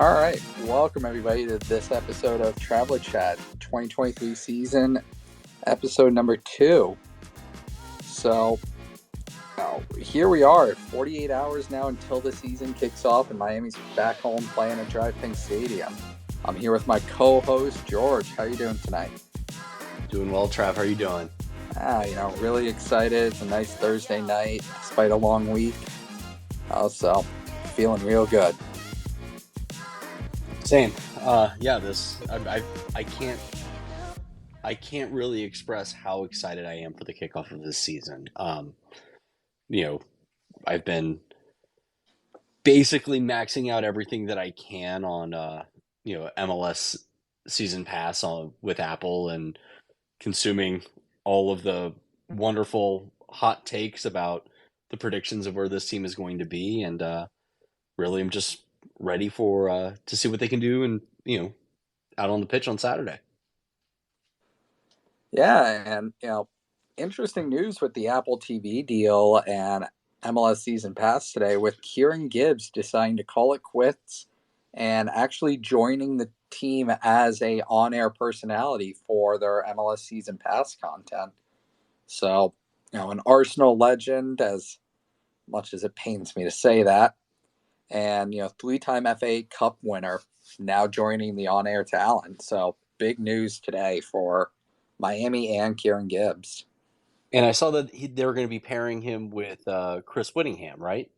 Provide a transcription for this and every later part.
All right, welcome everybody to this episode of Traveler Chat, 2023 season, episode number 2. So, here we are, 48 hours now until the season kicks off, and Miami's back home playing at Drive Pink Stadium. I'm here with my co-host George. How are you doing tonight? Doing well, Trav. How are you doing? Really excited. It's a nice Thursday night, despite a long week. So, feeling real good. Same. I can't really express how excited I am for the kickoff of this season. I've been basically maxing out everything that I can on MLS season pass with Apple and consuming all of the wonderful hot takes about the predictions of where this team is going to be, and really I'm just ready for to see what they can do and out on the pitch on Saturday. Yeah, and interesting news with the Apple TV deal and MLS season pass today, with Kieran Gibbs deciding to call it quits and actually joining the team as a on-air personality for their MLS season pass content. So, an Arsenal legend, as much as it pains me to say that, and 3-time FA Cup winner now joining the on-air talent. So, big news today for Miami and Kieran Gibbs. And I saw that they were going to be pairing him with Chris Whittingham, right?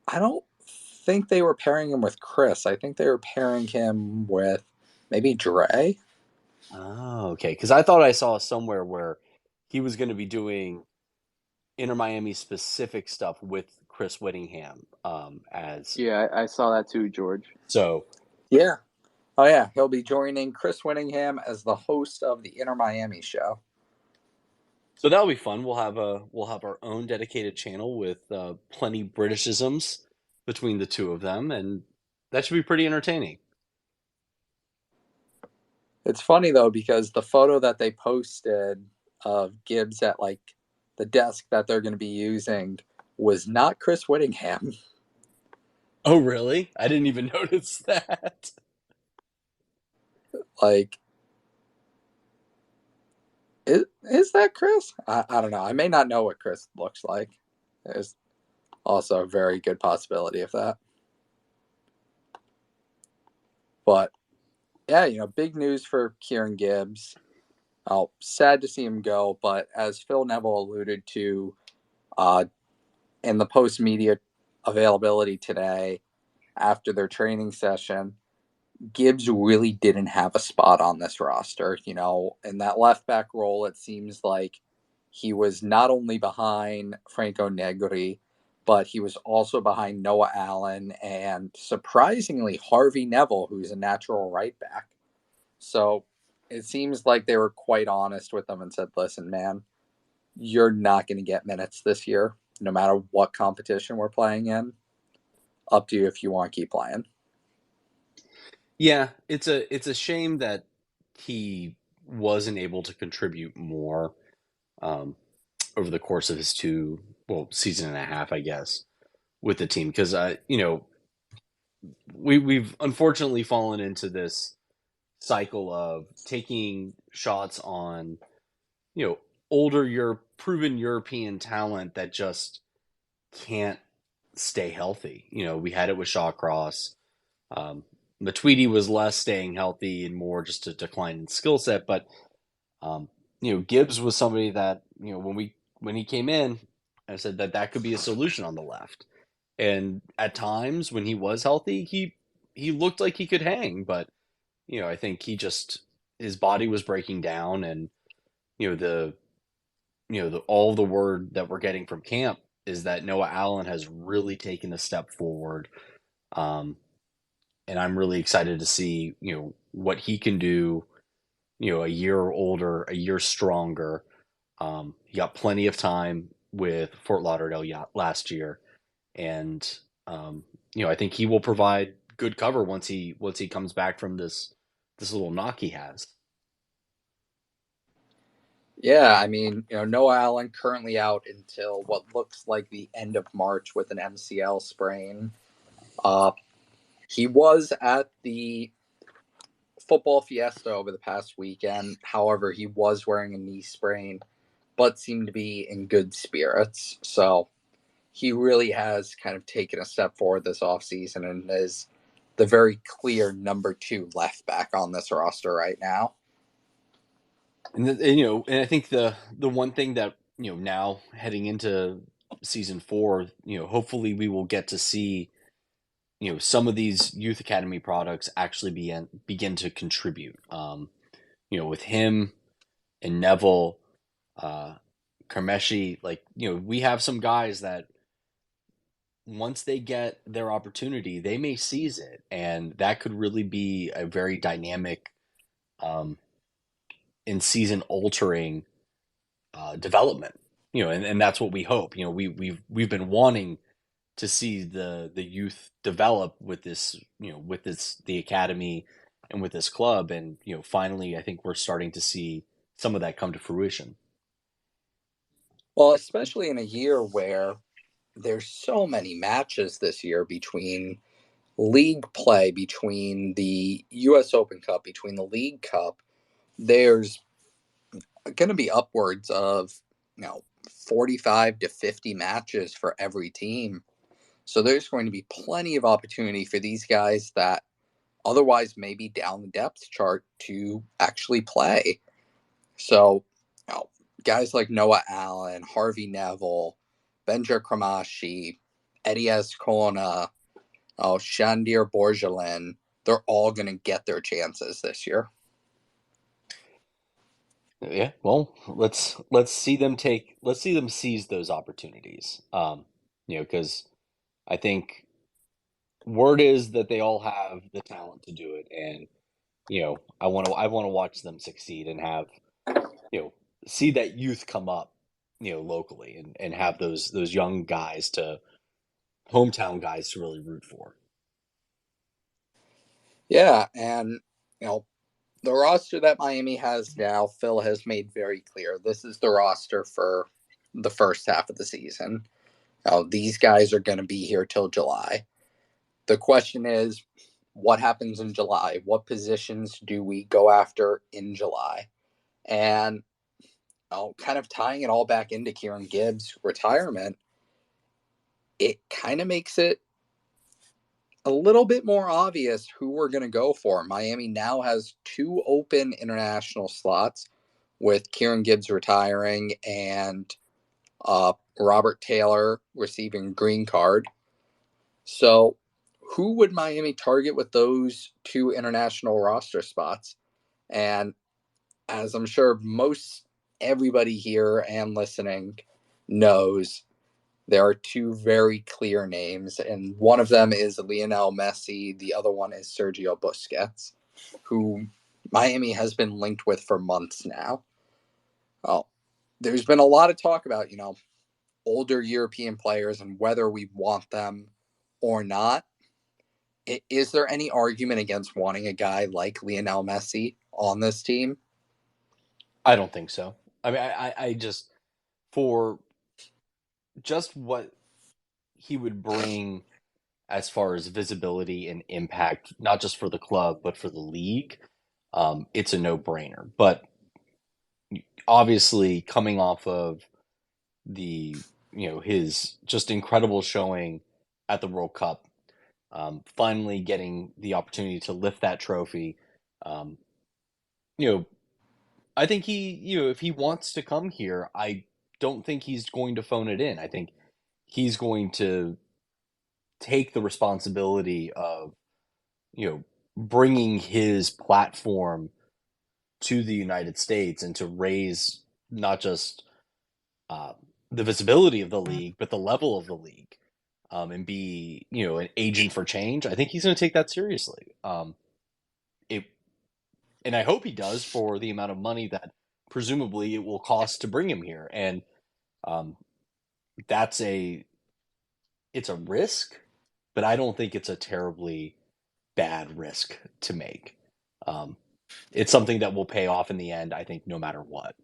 I don't think they were pairing him with Chris. I think they were pairing him with maybe Dre. Oh, okay. Because I thought I saw somewhere where he was going to be doing Inter Miami specific stuff with Chris Whittingham as. Yeah, I saw that too, George. So. Yeah. Oh, yeah. He'll be joining Chris Whittingham as the host of the Inter Miami show. So that'll be fun. We'll have our own dedicated channel with plenty Britishisms between the two of them, and that should be pretty entertaining. It's funny though, because the photo that they posted of Gibbs at the desk that they're going to be using was not Chris Whittingham. Oh, really? I didn't even notice that. Is that Chris? I don't know. I may not know what Chris looks like. There's also a very good possibility of that. But yeah, big news for Kieran Gibbs. Sad to see him go, but as Phil Neville alluded to in the post-media availability today after their training session, Gibbs really didn't have a spot on this roster. In that left back role, it seems like he was not only behind Franco Negri, but he was also behind Noah Allen and, surprisingly, Harvey Neville, who's a natural right back. So it seems like they were quite honest with them and said, listen, man, you're not going to get minutes this year, no matter what competition we're playing in. Up to you if you want to keep playing. Yeah, it's a shame that he wasn't able to contribute more over the course of his season and a half, I guess, with the team, because we've unfortunately fallen into this cycle of taking shots on older proven European talent that just can't stay healthy. We had it with Shawcross. Matuidi was less staying healthy and more just a decline in skill set. But, Gibbs was somebody that, when he came in, I said that could be a solution on the left. And at times when he was healthy, he looked like he could hang. But, I think his body was breaking down, and, all the word that we're getting from camp is that Noah Allen has really taken a step forward. And I'm really excited to see, what he can do, a year older, a year stronger. He got plenty of time with Fort Lauderdale last year. And, I think he will provide good cover once he comes back from this little knock he has. Yeah, I mean, Noah Allen currently out until what looks like the end of March with an MCL sprain. He was at the football fiesta over the past weekend. However, he was wearing a knee sprain, but seemed to be in good spirits. So he really has kind of taken a step forward this offseason and is the very clear number 2 left back on this roster right now. And I think the one thing that now heading into season 4, hopefully we will get to see some of these youth academy products actually begin to contribute. With him and Neville, Karmeshi, we have some guys that once they get their opportunity, they may seize it, and that could really be a very dynamic, in season altering development. And that's what we hope. We've been wanting to see the youth develop with this, the academy and with this club, and finally I think we're starting to see some of that come to fruition. Well, especially in a year where there's so many matches this year between league play, between the US Open Cup, between the League Cup. There's going to be upwards of 45 to 50 matches for every team. So there's going to be plenty of opportunity for these guys that otherwise may be down the depth chart to actually play. So, guys like Noah Allen, Harvey Neville, Benja Kramashi, Eddie Azcona, Shandir Borgelin, they're all going to get their chances this year. Yeah, well, let's see them seize those opportunities. Because I think word is that they all have the talent to do it, and I want to watch them succeed and have see that youth come up locally, and have those young guys to hometown guys to really root for. Yeah, and the roster that Miami has now, Phil has made very clear. This is the roster for the first half of the season. These guys are going to be here till July. The question is, what happens in July? What positions do we go after in July? And kind of tying it all back into Kieran Gibbs' retirement, it kind of makes it a little bit more obvious who we're going to go for. Miami now has 2 open international slots, with Kieran Gibbs retiring and Robert Taylor receiving green card. So who would Miami target with those 2 international roster spots? And as I'm sure most everybody here and listening knows, there are 2 very clear names, and one of them is Lionel Messi. The other one is Sergio Busquets, who Miami has been linked with for months now. Well, there's been a lot of talk about, older European players and whether we want them or not. Is there any argument against wanting a guy like Lionel Messi on this team? I don't think so. I mean, I just, for just what he would bring as far as visibility and impact, not just for the club but for the league, it's a no-brainer. But obviously, coming off of the his just incredible showing at the World Cup, finally getting the opportunity to lift that trophy, um, I think if he wants to come here, I don't think he's going to phone it in. I think he's going to take the responsibility of bringing his platform to the United States and to raise not just uh, the visibility of the league, but the level of the league, and be an agent for change. I think he's going to take that seriously. It And I hope he does, for the amount of money that presumably it will cost to bring him here. And um, that's it's a risk, but I don't think it's a terribly bad risk to make. Um, it's something that will pay off in the end, I think, no matter what.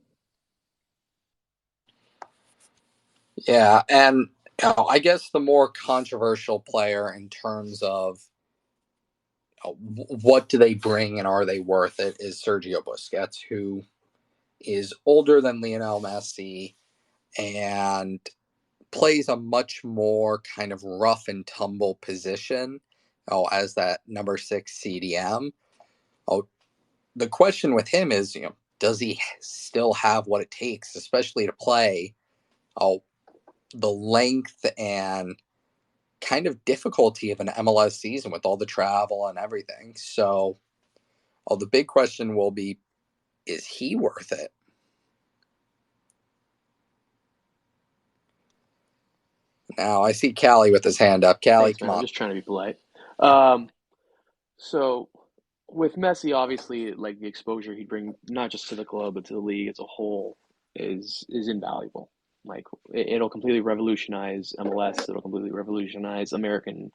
Yeah, and I guess the more controversial player in terms of what do they bring and are they worth it, is Sergio Busquets, who is older than Lionel Messi and plays a much more kind of rough and tumble position as that number 6 CDM. The question with him is, does he still have what it takes, especially to play the length and kind of difficulty of an MLS season with all the travel and everything? So, the big question will be, is he worth it? Now, I see Callie with his hand up. Callie, Thanks, come man. I'm on. just trying to be polite. So with Messi, obviously, like the exposure he'd bring not just to the club but to the league as a whole is invaluable. Like it'll completely revolutionize MLS. It'll completely revolutionize American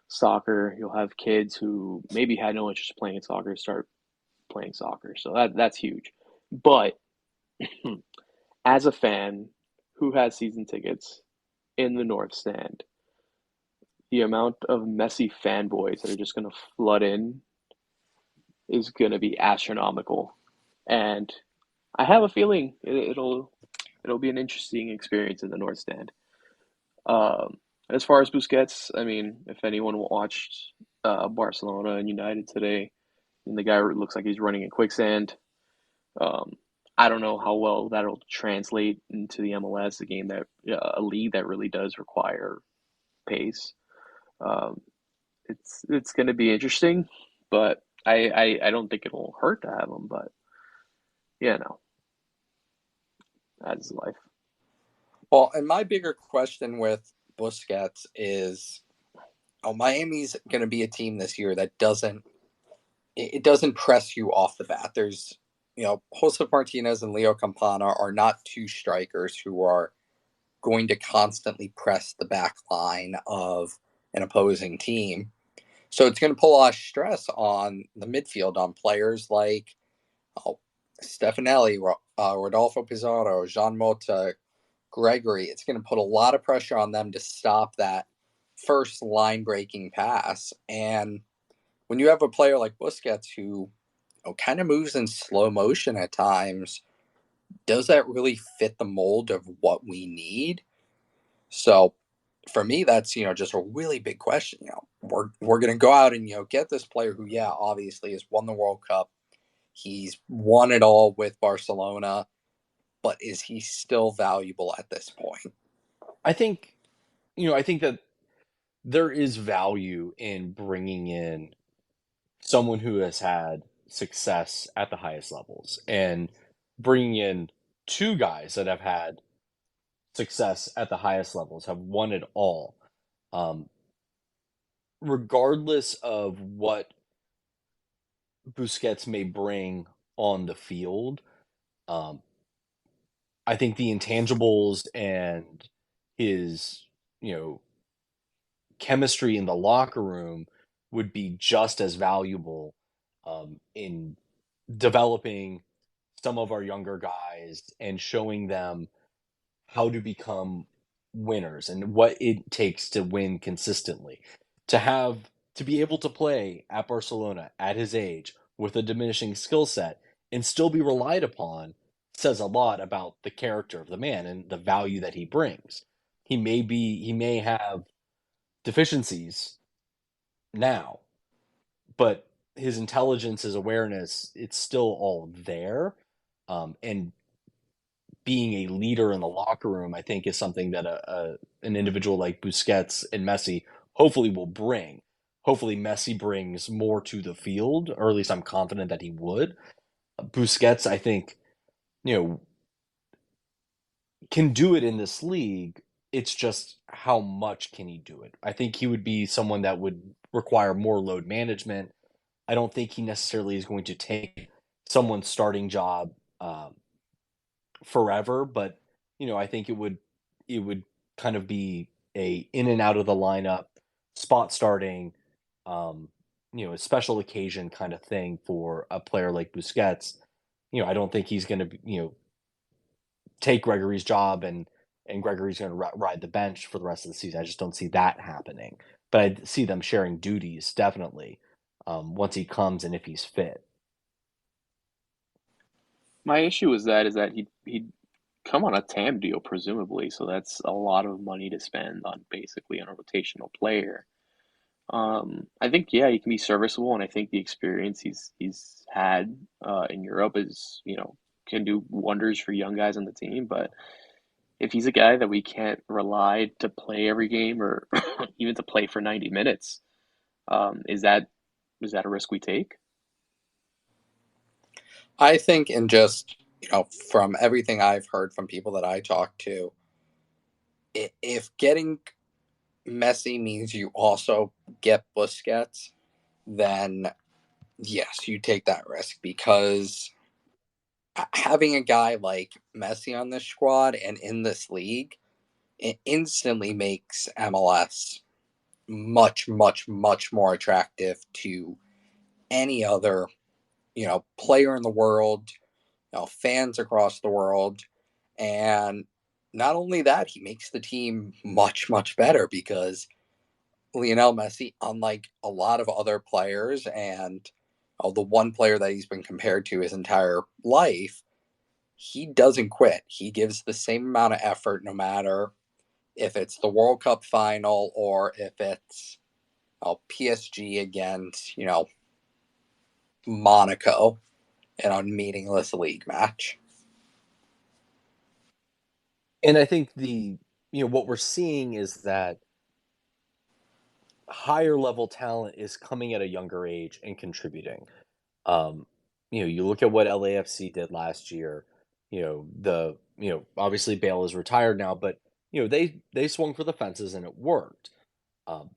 soccer. You'll have kids who maybe had no interest in playing soccer start playing soccer. So that's huge. But as a fan who has season tickets in the North Stand, the amount of Messi fanboys that are just going to flood in is going to be astronomical. And I have a feeling it'll be an interesting experience in the North Stand. As far as Busquets, I mean, if anyone watched Barcelona and United today, and the guy looks like he's running in quicksand. I don't know how well that'll translate into the MLS, a league that really does require pace. Um, it's going to be interesting, but I don't think it'll hurt to have him. But yeah, no, that's life. Well, and my bigger question with Busquets is, Miami's going to be a team this year that doesn't press you off the bat. There's, Josef Martinez and Leo Campana are not two strikers who are going to constantly press the back line of an opposing team. So it's going to put a lot of stress on the midfield, on players like Stefanelli, Rodolfo Pizarro, Jean Mota, Gregory. It's going to put a lot of pressure on them to stop that first line-breaking pass. And when you have a player like Busquets who kind of moves in slow motion at times, does that really fit the mold of what we need? So for me, that's, just a really big question. We're going to go out and, get this player who, obviously has won the World Cup. He's won it all with Barcelona, but is he still valuable at this point? I think that there is value in bringing in someone who has had success at the highest levels and bringing in two guys that have had success at the highest levels, have won it all. Regardless of what Busquets may bring on the field, I think the intangibles and his, chemistry in the locker room would be just as valuable in developing some of our younger guys and showing them how to become winners and what it takes to win consistently. To be able to play at Barcelona at his age with a diminishing skill set and still be relied upon says a lot about the character of the man and the value that he brings. He may have deficiencies now, but his intelligence, his awareness, it's still all there. And being a leader in the locker room, I think, is something that an individual like Busquets and Messi hopefully will bring. Hopefully, Messi brings more to the field, or at least I'm confident that he would. Busquets, I think, can do it in this league. It's just how much can he do it? I think he would be someone that would require more load management. I don't think he necessarily is going to take someone's starting job forever, but I think it would kind of be a in and out of the lineup, spot starting, a special occasion kind of thing for a player like Busquets. I don't think he's going to take Gregory's job and Gregory's going to ride the bench for the rest of the season. I just don't see that happening. But I see them sharing duties definitely. once he comes and if he's fit. My issue is that he'd come on a TAM deal presumably, so that's a lot of money to spend on basically on a rotational player. I think yeah, he can be serviceable, and I think the experience he's had in Europe is can do wonders for young guys on the team. But if he's a guy that we can't rely to play every game or even to play for 90 minutes, is that a risk we take? I think, in just from everything I've heard from people that I talk to, if getting Messi means you also get Busquets, then yes, you take that risk, because having a guy like Messi on this squad and in this league, it instantly makes MLS much, much, much more attractive to any other, player in the world, fans across the world. And not only that, he makes the team much, much better, because Lionel Messi, unlike a lot of other players, and the one player that he's been compared to his entire life, he doesn't quit. He gives the same amount of effort, no matter if it's the World Cup final or if it's PSG against, Monaco in a meaningless league match. And I think what we're seeing is that higher level talent is coming at a younger age and contributing. Um, you look at what LAFC did last year. Obviously Bale is retired now, but they swung for the fences and it worked.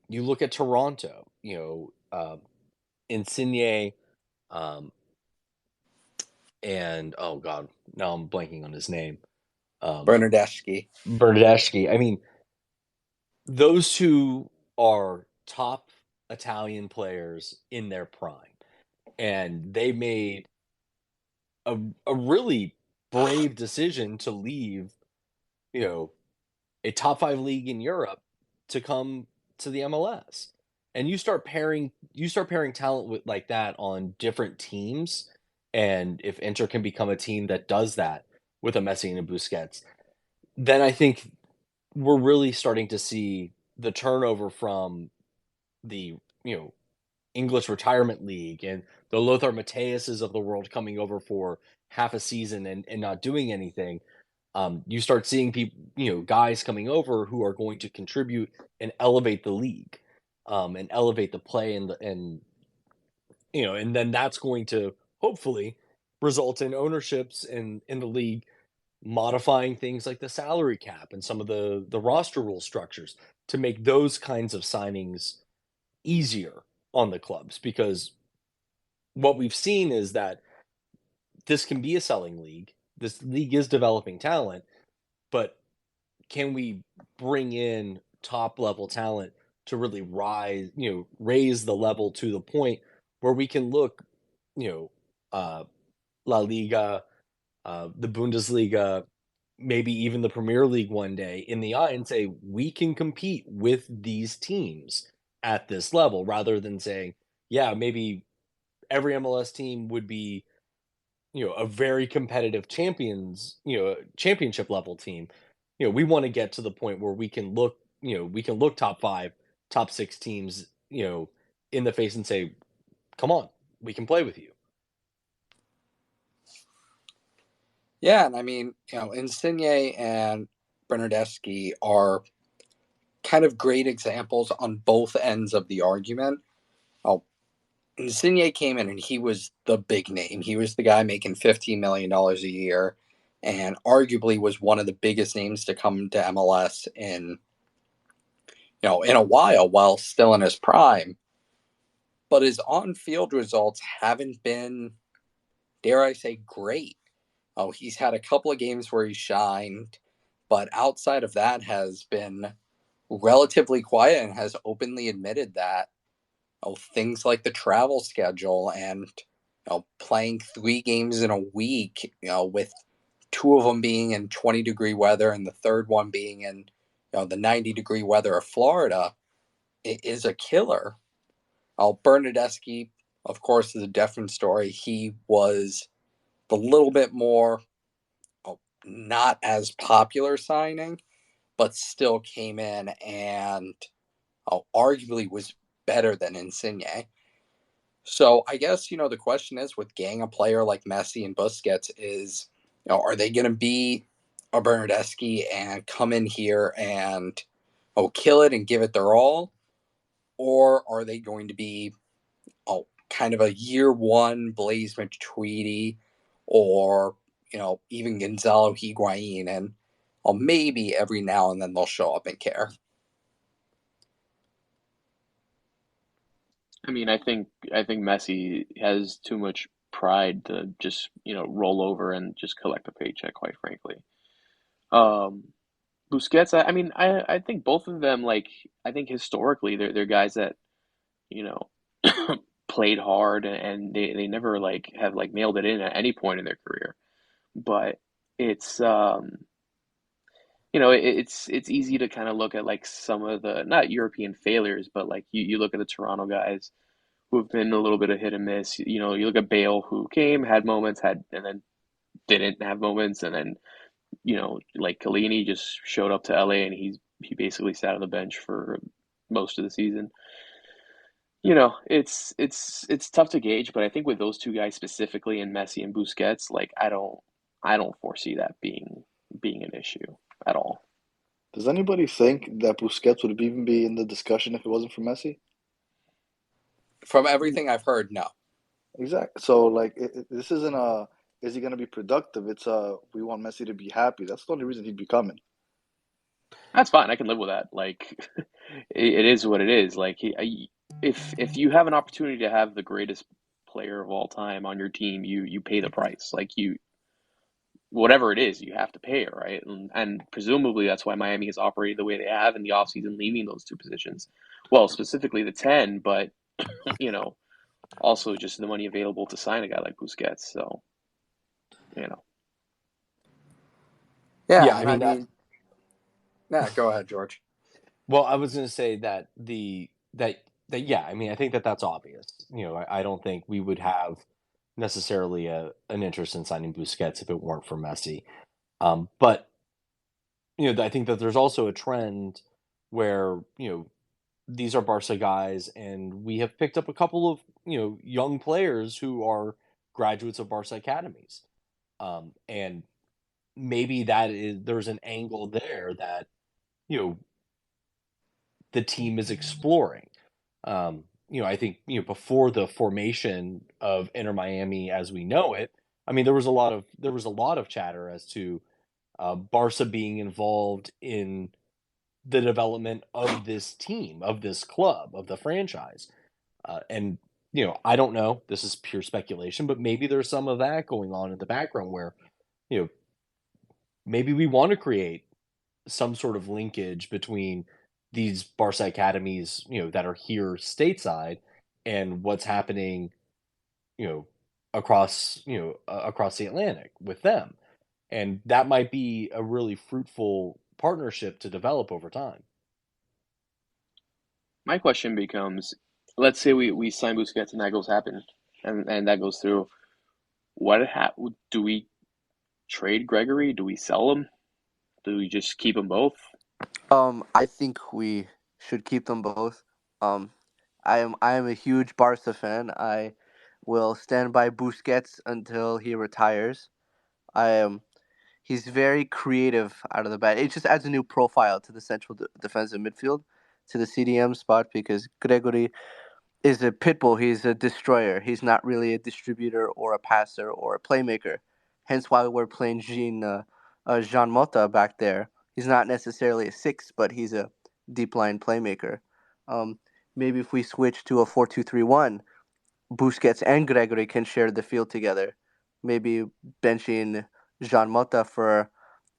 You look at Toronto. Insigne, um, and oh god, now I'm blanking on his name. Bernardeschi. Bernardeschi. I mean, those two are top Italian players in their prime, and they made a really brave decision to leave, you know, a top five league in Europe to come to the MLS. And you start pairing talent with like that on different teams. And if Inter can become a team that does that with a Messi and a Busquets, then I think we're really starting to see the turnover from the English retirement league and the Lothar Matthäuses of the world coming over for half a season and not doing anything. You start seeing people, guys coming over who are going to contribute and elevate the league, and elevate the play and then that's going to hopefully result in ownerships in the league modifying things like the salary cap and some of the roster rule structures to make those kinds of signings easier on the clubs, because what we've seen is that this can be a selling league. This league is developing talent, but can we bring in top level talent to really raise the level to the point where we can look, you know, La Liga, the Bundesliga, maybe even the Premier League one day in the eye and say, we can compete with these teams at this level, rather than saying, yeah, maybe every MLS team would be, a very competitive championship level team. We want to get to the point where we can look top five, top six teams, in the face and say, come on, we can play with you. Yeah, and I mean, Insigne and Bernardeschi are kind of great examples on both ends of the argument. Oh, Insigne came in and he was the big name. He was the guy making $15 million a year, and arguably was one of the biggest names to come to MLS in a while still in his prime. But his on-field results haven't been, dare I say, great. Oh, he's had a couple of games where he shined, but outside of that has been relatively quiet, and has openly admitted that things like the travel schedule and playing 3 games in a week, with 2 of them being in 20-degree weather and the third one being in the 90-degree weather of Florida, it is a killer. Bernardeschi, of course, is a different story. He was the little bit more not as popular signing, but still came in and arguably was better than Insigne. So I guess, the question is with getting a player like Messi and Busquets is, are they going to be a Bernardeschi and come in here and kill it and give it their all? Or are they going to be kind of a year one Blaise Matuidi or, even Gonzalo Higuain, and maybe every now and then they'll show up and care. I mean, I think Messi has too much pride to just, roll over and just collect a paycheck, quite frankly. Um, Busquets, I mean, I think both of them, like, I think historically they're guys that, you know, played hard, and they never like have like mailed it in at any point in their career. But it's it's easy to kind of look at like some of the not European failures, but like you look at the Toronto guys who have been a little bit of hit and miss. You look at Bale, who came, had moments, had and then didn't have moments, and then like Kalini just showed up to LA and he basically sat on the bench for most of the season. It's tough to gauge, but I think with those two guys specifically, and Messi and Busquets, like I don't foresee that being an issue at all. Does anybody think that Busquets would even be in the discussion if it wasn't for Messi? From everything I've heard, no. Exactly. So, like, this isn't a, is he going to be productive? It's a, we want Messi to be happy. That's the only reason he'd be coming. That's fine. I can live with that. Like, it is what it is. Like, if you have an opportunity to have the greatest player of all time on your team, you pay the price. Like whatever it is, you have to pay it, right? And presumably that's why Miami has operated the way they have in the offseason, leaving those two positions. Well, specifically the 10, but you know, also just the money available to sign a guy like Busquets. So, you know. Yeah, Yeah, I and I mean, mean, yeah, go ahead, George. well, I was going to say that yeah, I mean, I think that that's obvious. I don't think we would have necessarily an interest in signing Busquets if it weren't for Messi. But I think that there's also a trend where these are Barca guys, and we have picked up a couple of young players who are graduates of Barca academies, and maybe there's an angle there that you know the team is exploring. I think before the formation of Inter Miami as we know it, I mean there was a lot of chatter as to Barca being involved in the development of this team, of this club, of the franchise. And I don't know. This is pure speculation, but maybe there's some of that going on in the background where you know maybe we want to create some sort of linkage between these Barca academies, that are here stateside, and what's happening, you know, across the Atlantic with them, and that might be a really fruitful partnership to develop over time. My question becomes, let's say we sign Busquets and that goes happen, and that goes through. Do we trade Gregory? Do we sell him? Do we just keep them both? I think we should keep them both. Um, I am a huge Barca fan. I will stand by Busquets until he retires. I am. He's very creative out of the bat. It just adds a new profile to the central defensive midfield, to the CDM spot, because Gregory is a pit bull. He's a destroyer. He's not really a distributor or a passer or a playmaker. Hence why we're playing Jean Mota back there. He's not necessarily a six, but he's a deep line playmaker. Um, Maybe if we switch to a 4-2-3-1, Busquets and Gregory can share the field together. Maybe benching Jean Mota for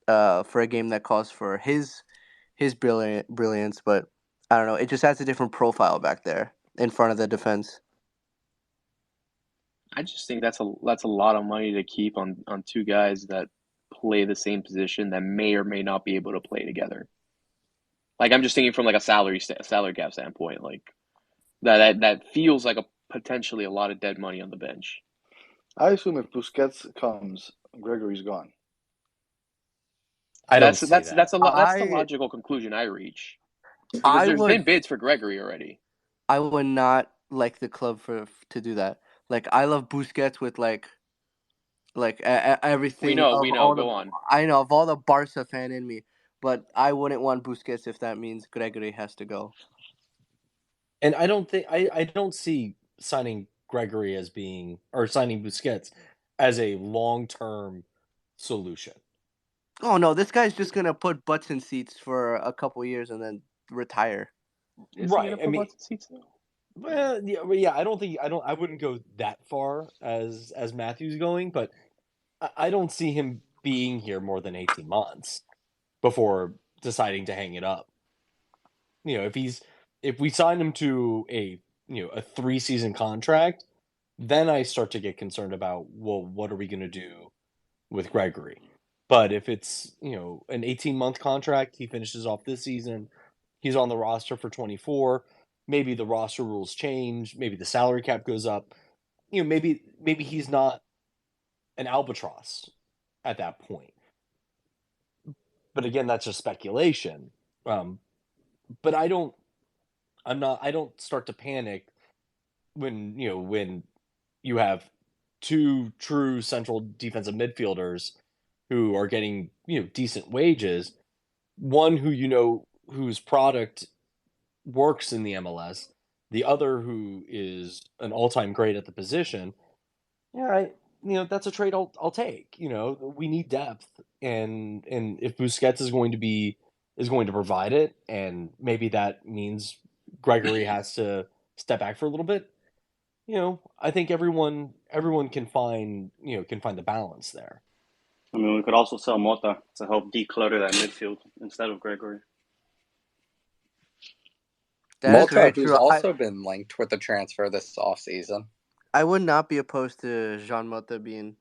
a game that calls for his brilliance, but I don't know. It just has a different profile back there in front of the defense. I just think that's a lot of money to keep on two guys that play the same position that may or may not be able to play together. Like I'm just thinking from like a salary cap standpoint, like that feels like a potentially a lot of dead money on the bench. I assume if Busquets comes, Gregory's gone. I don't That's see that's that. that's a that's the I logical conclusion I reach because I there's been would bids for Gregory already. I would not like the club to do that. Like I love Busquets with We everything know, of we know. all the Go on. I know of all the Barca fan in me, but I wouldn't want Busquets if that means Gregory has to go. And I don't think I don't see signing Gregory as being or signing Busquets as a long-term solution. Oh no, this guy's just gonna put butts in seats for a couple years and then retire. Is he Right. gonna I put mean, butts in seats though? well, yeah. I wouldn't go that far as Matthew's going, but I don't see him being here more than 18 months before deciding to hang it up. If we sign him to a 3-season contract, then I start to get concerned about, well, what are we going to do with Gregory? But if it's, an 18-month contract, he finishes off this season, he's on the roster for 24, maybe the roster rules change, maybe the salary cap goes up, maybe he's not an albatross at that point. But again, that's just speculation. But I don't start to panic when you have two true central defensive midfielders who are getting, decent wages, one whose product works in the MLS, the other who is an all-time great at the position. Yeah, that's a trade I'll take. We need depth, and if Busquets is going to provide it, and maybe that means Gregory has to step back for a little bit. I think everyone can find the balance there. I mean, we could also sell Mota to help declutter that midfield instead of Gregory. That is Mota, very who's true. also been linked with the transfer this offseason. I would not be opposed to Jean Mota being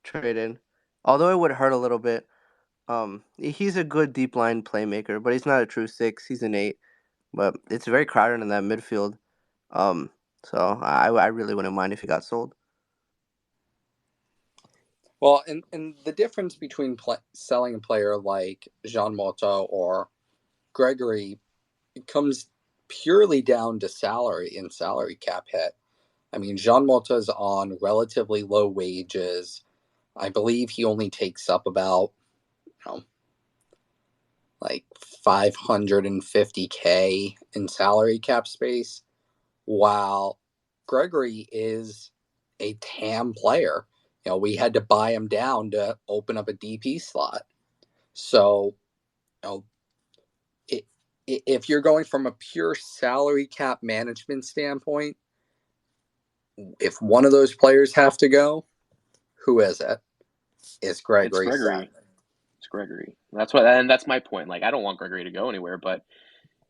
traded, although it would hurt a little bit. He's a good deep line playmaker, but he's not a true 6. He's an 8. But it's very crowded in that midfield. So I really wouldn't mind if he got sold. Well, and the difference between selling a player like Jean Mota or Gregory, it comes purely down to salary and salary cap hit. I mean, Jean Mota's on relatively low wages. I believe he only takes up about, like 550K in salary cap space, while Gregory is a TAM player. We had to buy him down to open up a DP slot. So, if you're going from a pure salary cap management standpoint, if one of those players have to go, who is it? It's Gregory. It's Gregory. It's Gregory. And that's my point. Like, I don't want Gregory to go anywhere, but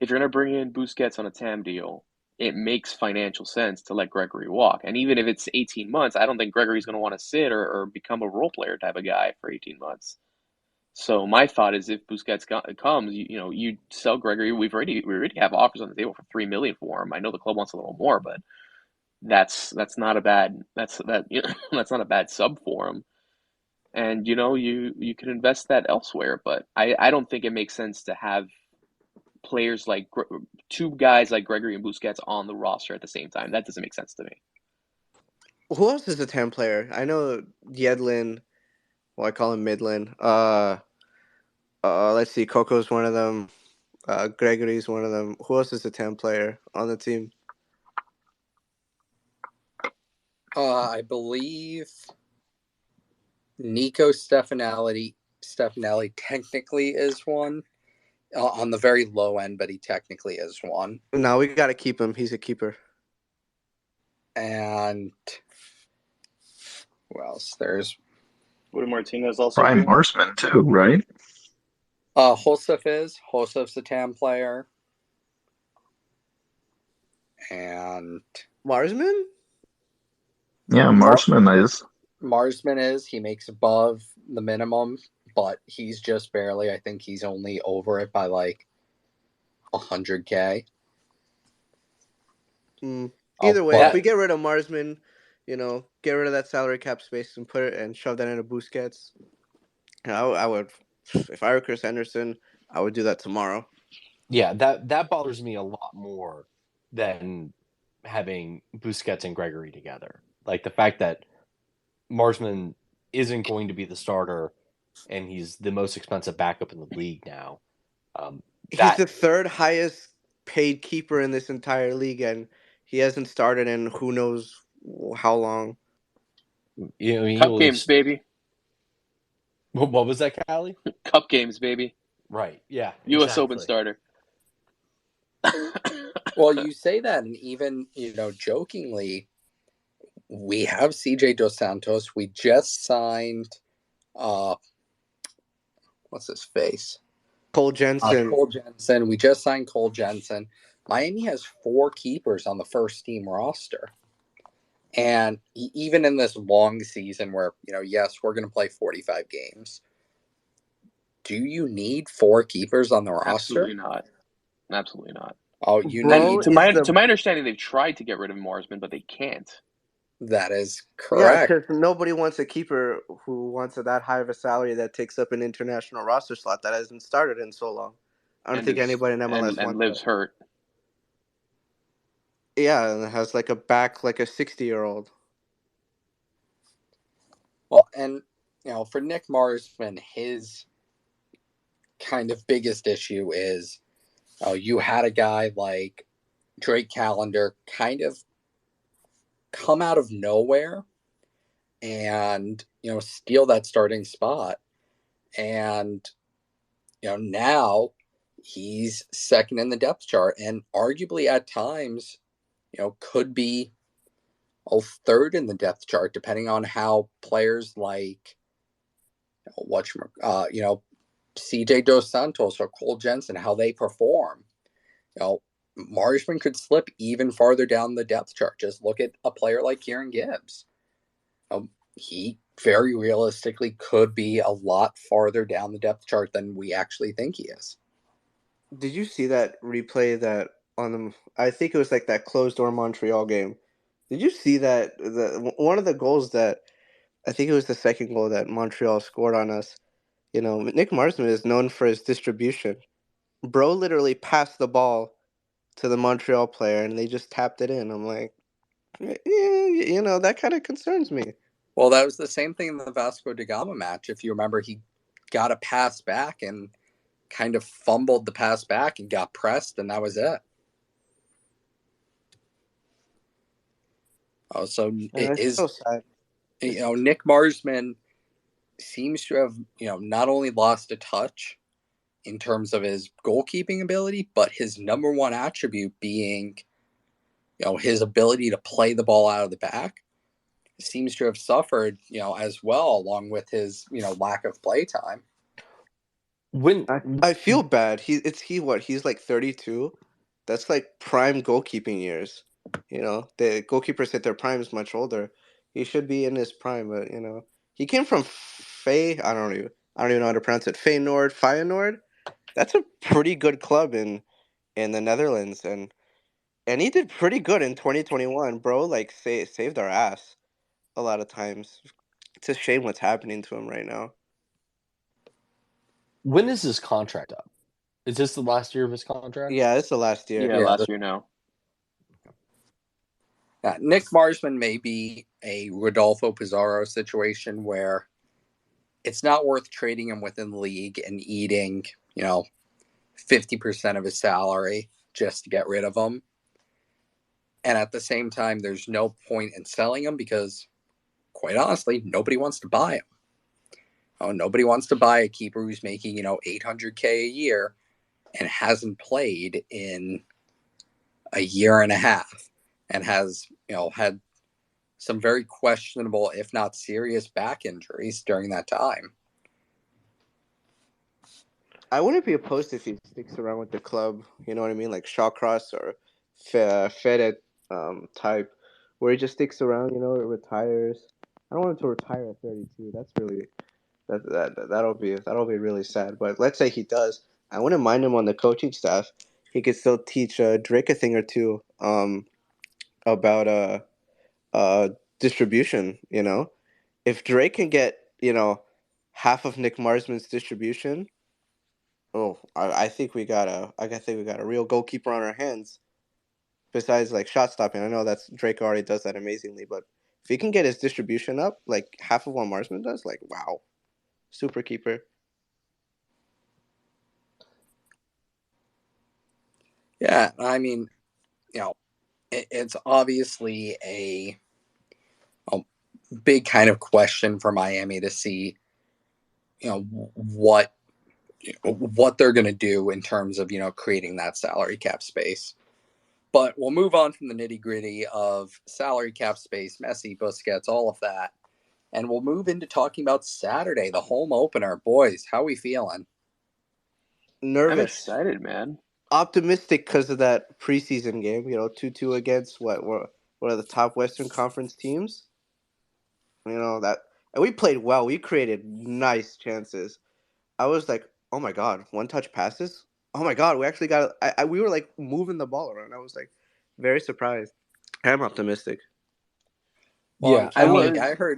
if you're going to bring in Busquets on a TAM deal, it makes financial sense to let Gregory walk. And even if it's 18 months, I don't think Gregory's going to want to sit or become a role player type of guy for 18 months. So my thought is, if Busquets comes, you sell Gregory. We already have offers on the table for $3 million for him. I know the club wants a little more, but that's not a bad that's not a bad sub for him. And you can invest that elsewhere. But I don't think it makes sense to have players like two guys like Gregory and Busquets on the roster at the same time. That doesn't make sense to me. Who else is a TAM player? I know Yedlin. Well, I call him Midland. Let's see. Coco's one of them. Gregory's one of them. Who else is a TAM player on the team? I believe Nico Stefanelli technically is one. On the very low end, but he technically is one. No, we got to keep him. He's a keeper. And who else? There's Woody Martinez also Brian here. Marsman too, right? Holsef's a TAM player. And Marsman? Yeah, Marsman is. Marsman is. He makes above the minimum, but he's just barely. I think he's only over it by like 100K. Either way, if But we get rid of Marsman, get rid of that salary cap space and put it and shove that into Busquets, I would. If I were Chris Henderson, I would do that tomorrow. Yeah, that bothers me a lot more than having Busquets and Gregory together. Like the fact that Marsman isn't going to be the starter, and he's the most expensive backup in the league now. He's the third highest paid keeper in this entire league, and he hasn't started in who knows how long. Cup games, baby. What was that, Callie? Cup games, baby. Right. Yeah. U.S. Open Exactly. starter. well, you say that, and even jokingly, we have CJ Dos Santos. We just signed. What's his face? Cole Jensen. Cole Jensen. We just signed Cole Jensen. Miami has 4 keepers on the first team roster. And even in this long season where, yes, we're going to play 45 games, do you need 4 keepers on the roster? Absolutely not. Absolutely not. Oh, you Bro, need to my understanding, they've tried to get rid of Marsman, but they can't. That is correct. Yeah, because nobody wants a keeper who wants that high of a salary that takes up an international roster slot that hasn't started in so long. I don't think anybody in MLS wants lives that. hurt. Yeah, and has like a back like a 60-year-old. Well, and for Nick Marsman, his kind of biggest issue is you had a guy like Drake Callender kind of come out of nowhere and steal that starting spot, and now he's second in the depth chart, and arguably at times could be third in the depth chart, depending on how players like CJ Dos Santos or Cole Jensen, how they perform. Marsman could slip even farther down the depth chart. Just look at a player like Kieran Gibbs. He very realistically could be a lot farther down the depth chart than we actually think he is. Did you see that replay that on the? I think it was like that closed door Montreal game. Did you see that one of the goals that I think it was the second goal that Montreal scored on us? Nick Marsman is known for his distribution. Bro literally passed the ball to the Montreal player, and they just tapped it in. I'm like, yeah, that kind of concerns me. Well, that was the same thing in the Vasco da Gama match. If you remember, he got a pass back and kind of fumbled the pass back and got pressed, and that was it. Oh, so it is so sad. Nick Marsman seems to have not only lost a touch in terms of his goalkeeping ability, but his number one attribute being his ability to play the ball out of the back seems to have suffered as well, along with his lack of play time. When I feel bad. He's like 32. That's like prime goalkeeping years. The goalkeepers hit their primes much older. He should be in his prime, but he came from I don't even know how to pronounce it. Feyenoord. That's a pretty good club in the Netherlands, and he did pretty good in 2021, bro. Like saved our ass a lot of times. It's a shame what's happening to him right now. When is his contract up? Is this the last year of his contract? Yeah, it's the last year. Yeah, last year now. Nick Marsman may be a Rodolfo Pizarro situation where it's not worth trading him within the league and eating, 50% of his salary just to get rid of him. And at the same time, there's no point in selling him because, quite honestly, nobody wants to buy him. Nobody wants to buy a keeper who's making, $800K a year and hasn't played in a year and a half and has, had some very questionable, if not serious, back injuries during that time. I wouldn't be opposed if he sticks around with the club. You know what I mean, like Shawcross or Fed type, where he just sticks around. Retires. I don't want him to retire at 32. That's really that'll be really sad. But let's say he does. I wouldn't mind him on the coaching staff. He could still teach Drake a thing or two. about distribution. If Drake can get half of Nick Marsman's distribution, I think we got a real goalkeeper on our hands. Besides like shot stopping, I know that's Drake already does that amazingly, but if he can get his distribution up like half of what Marsman does, like wow, super keeper. Yeah, I mean, it's obviously a big kind of question for Miami to see, what they're going to do in terms of creating that salary cap space. But we'll move on from the nitty gritty of salary cap space, Messi, Busquets, all of that, and we'll move into talking about Saturday, the home opener. Boys, how are we feeling? I'm Nervous, excited, man. optimistic because of that preseason game. 2-2 against what are the top Western Conference teams. That, and we played well. We created nice chances. I was like, oh my god, one touch passes. Oh my god, we actually got. We were like moving the ball around. I was like very surprised. I'm optimistic. Well, Yeah, and I Kelly, was.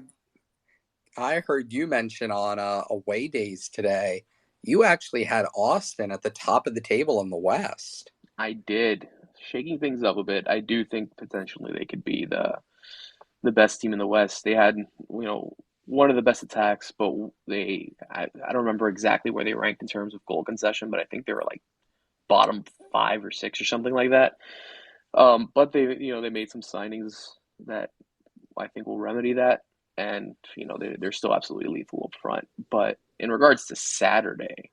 I heard you mention on away days today, you actually had Austin at the top of the table in the West. I did. Shaking things up a bit. I do think potentially they could be the best team in the West. They had, one of the best attacks, but I don't remember exactly where they ranked in terms of goal concession, but I think they were like bottom 5 or 6 or something like that. But they made some signings that I think will remedy that, and they're still absolutely lethal up front. But in regards to Saturday,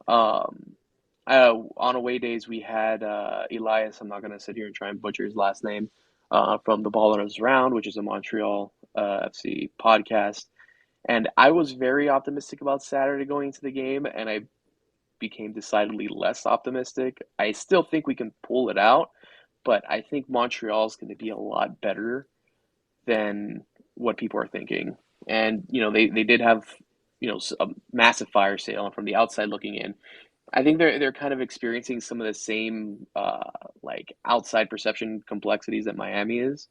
um, on away days we had Elias. I'm not going to sit here and try and butcher his last name. From the Ballers Round, which is a Montreal FC podcast, and I was very optimistic about Saturday going into the game, and I became decidedly less optimistic. I still think we can pull it out, but I think Montreal is going to be a lot better than what people are thinking. And they did have a massive fire sale, and from the outside looking in, I think they're kind of experiencing some of the same like outside perception complexities that Miami is,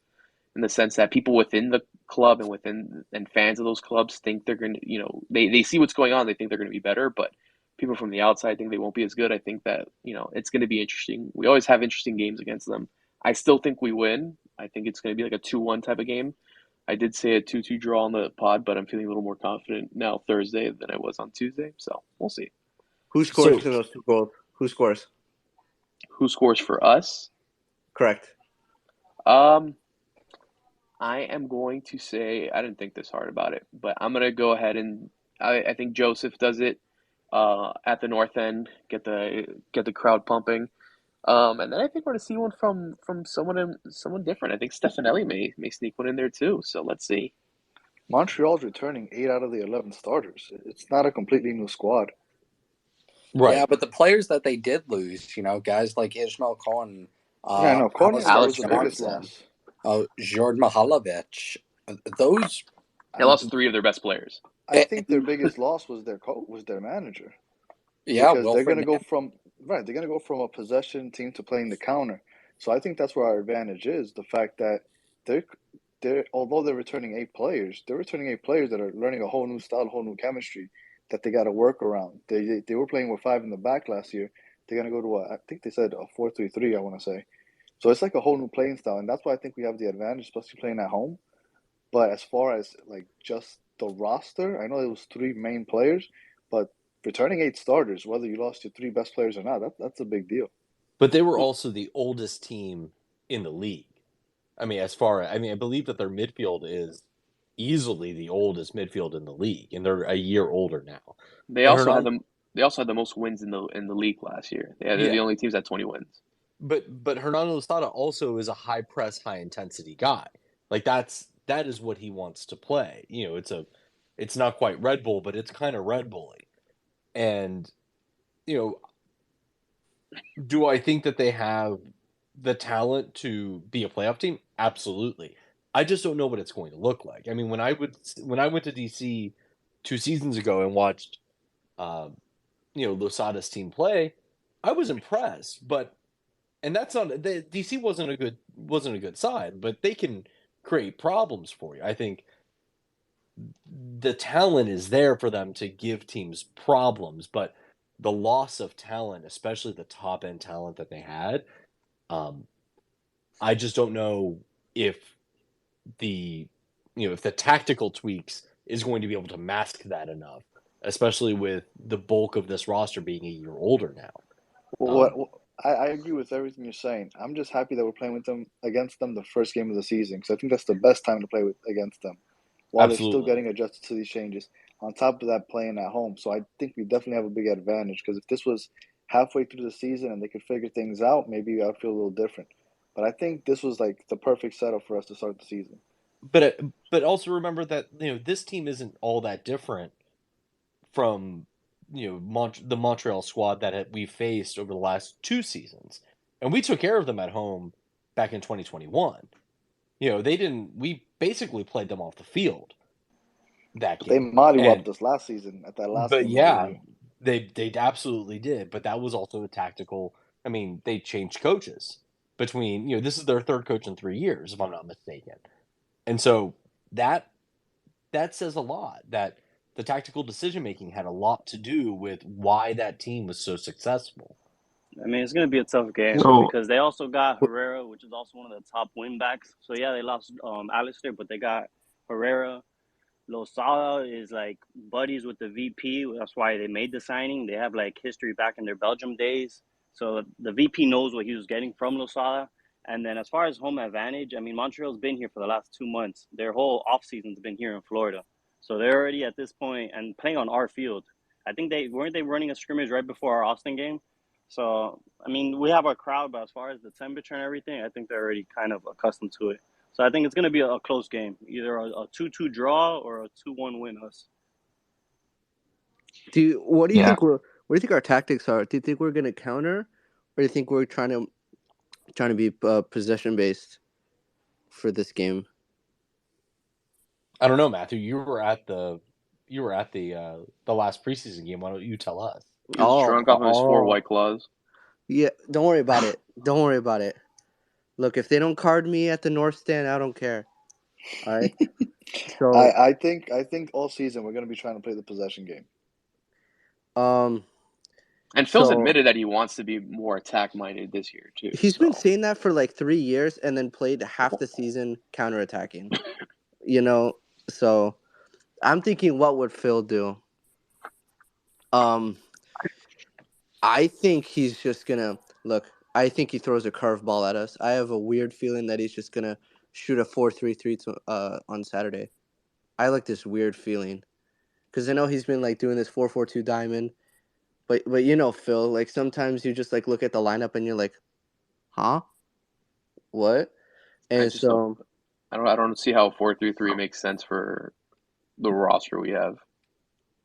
in the sense that people within the club and fans of those clubs think they're going to, they see what's going on, they think they're going to be better, but people from the outside think they won't be as good. I think that, it's going to be interesting. We always have interesting games against them. I still think we win. I think it's going to be like a 2-1 type of game. I did say a 2-2 draw on the pod, but I'm feeling a little more confident now Thursday than I was on Tuesday. So we'll see. Who scores so in those 2 goals? Who scores? Who scores for us? Correct. Um, I am going to say I didn't think this hard about it, but I'm gonna go ahead and I think Joseph does it at the north end, get the crowd pumping. And then I think we're gonna see one from someone different. I think Stefanelli may sneak one in there too. So let's see. Montreal's returning 8 out of the 11 starters. It's not a completely new squad. Yeah, right. but the players that they did lose, guys like Ismail Khan, Yeah, no, Konya was Alex the Alistair biggest Johnson. loss. Jord Mihalovic, those. They lost three of their best players. I think their biggest loss was their manager, Yeah, because they're Wilfred gonna go Nann. from they're gonna go from a possession team to playing the counter. So I think that's where our advantage is, the fact that they're although they're returning 8 players, they're returning 8 players that are learning a whole new style, a whole new chemistry that they got to work around. They were playing with 5 in the back last year. They're gonna go to I think they said a 4-3-3. I want to say. So it's like a whole new playing style, and that's why I think we have the advantage, especially playing at home. But as far as like just the roster, I know it was 3 main players, but returning 8 starters, whether you lost your 3 best players or not, that's a big deal. But they were also the oldest team in the league. I believe that their midfield is easily the oldest midfield in the league, and they're a year older now. They And also had Hernan, them. They also had the most wins in the league last year. Yeah, they're the yeah, only teams at 20 wins. but Hernando Losada also is a high press, high intensity guy. Like that is what he wants to play. It's not quite Red Bull, but it's kind of Red Bully. And you know, do I think that they have the talent to be a playoff team? Absolutely. I just don't know what it's going to look like. I mean, when I went to DC 2 seasons ago and watched, Losada's team play, I was impressed. But And that's not DC wasn't a good side, but they can create problems for you. I think the talent is there for them to give teams problems, but the loss of talent, especially the top end talent that they had, I just don't know if the if the tactical tweaks is going to be able to mask that enough, especially with the bulk of this roster being a year older now. I agree with everything you're saying. I'm just happy that we're playing against them the first game of the season, because I think that's the best time to play against them while they're still getting adjusted to these changes. On top of that, playing at home, so I think we definitely have a big advantage. Because if this was halfway through the season and they could figure things out, maybe I'd feel a little different. But I think this was like the perfect setup for us to start the season. But also remember that this team isn't all that different from the Montreal squad that we faced over the last 2 seasons, and we took care of them at home back in 2021. They didn't. We basically played them off the field that But they game. mollywopped us last season at that last But game. yeah, they absolutely did. But that was also a tactical. I mean, they changed coaches between this is their third coach in 3 years, if I'm not mistaken, and so that says a lot. That the tactical decision making had a lot to do with why that team was so successful. I mean, it's going to be a tough game So because they also got Herrera, which is also one of the top win backs. So, yeah, they lost Alistair, but they got Herrera. Losada is like buddies with the VP. That's why they made the signing. They have like history back in their Belgium days. So the VP knows what he was getting from Losada. And then as far as home advantage, I mean, Montreal's been here for the last 2 months. Their whole offseason's been here in Florida. So they're already at this point and playing on our field. I think they running a scrimmage right before our Austin game. So, I mean, we have our crowd, but as far as the temperature and everything, I think they're already kind of accustomed to it. So I think it's going to be a close game, either a 2-2 draw or a 2-1 win us. What do you think our tactics are? Do you think we're going to counter, or do you think we're trying to be possession based for this game? I don't know, Matthew. You were at the last preseason game. Why don't you tell us? He was drunk off of his 4 White Claws. Yeah, don't worry about it. Don't worry about it. Look, if they don't card me at the North Stand, I don't care. All right. So I think all season we're going to be trying to play the possession game. And Phil's admitted that he wants to be more attack-minded this year, too. He's been saying that for like 3 years and then played half the season counterattacking. So I'm thinking, what would Phil do? I think he's just going to look. I think he throws a curveball at us. I have a weird feeling that he's just going to shoot a 4-3-3 on Saturday. I like this weird feeling because I know he's been like doing this 4-4-2 diamond. But Phil, like sometimes you just like look at the lineup and you're like, huh? What? And I don't see how 4-3-3 makes sense for the roster we have.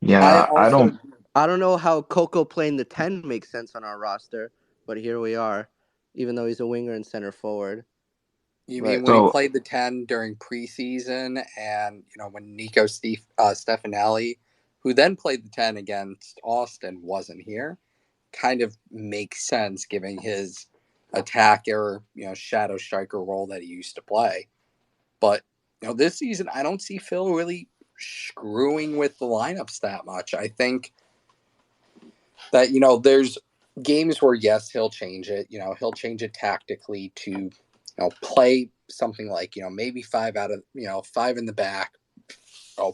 Yeah, I don't know how Coco playing the 10 makes sense on our roster, but here we are, even though he's a winger and center forward. You mean when he played the 10 during preseason, and when Nico Stefanelli, who then played the 10 against Austin, wasn't here? Kind of makes sense given his attacker, shadow striker role that he used to play. But this season, I don't see Phil really screwing with the lineups that much. I think that there's games where yes, he'll change it. He'll change it tactically to play something like maybe 5 out of 5 in the back.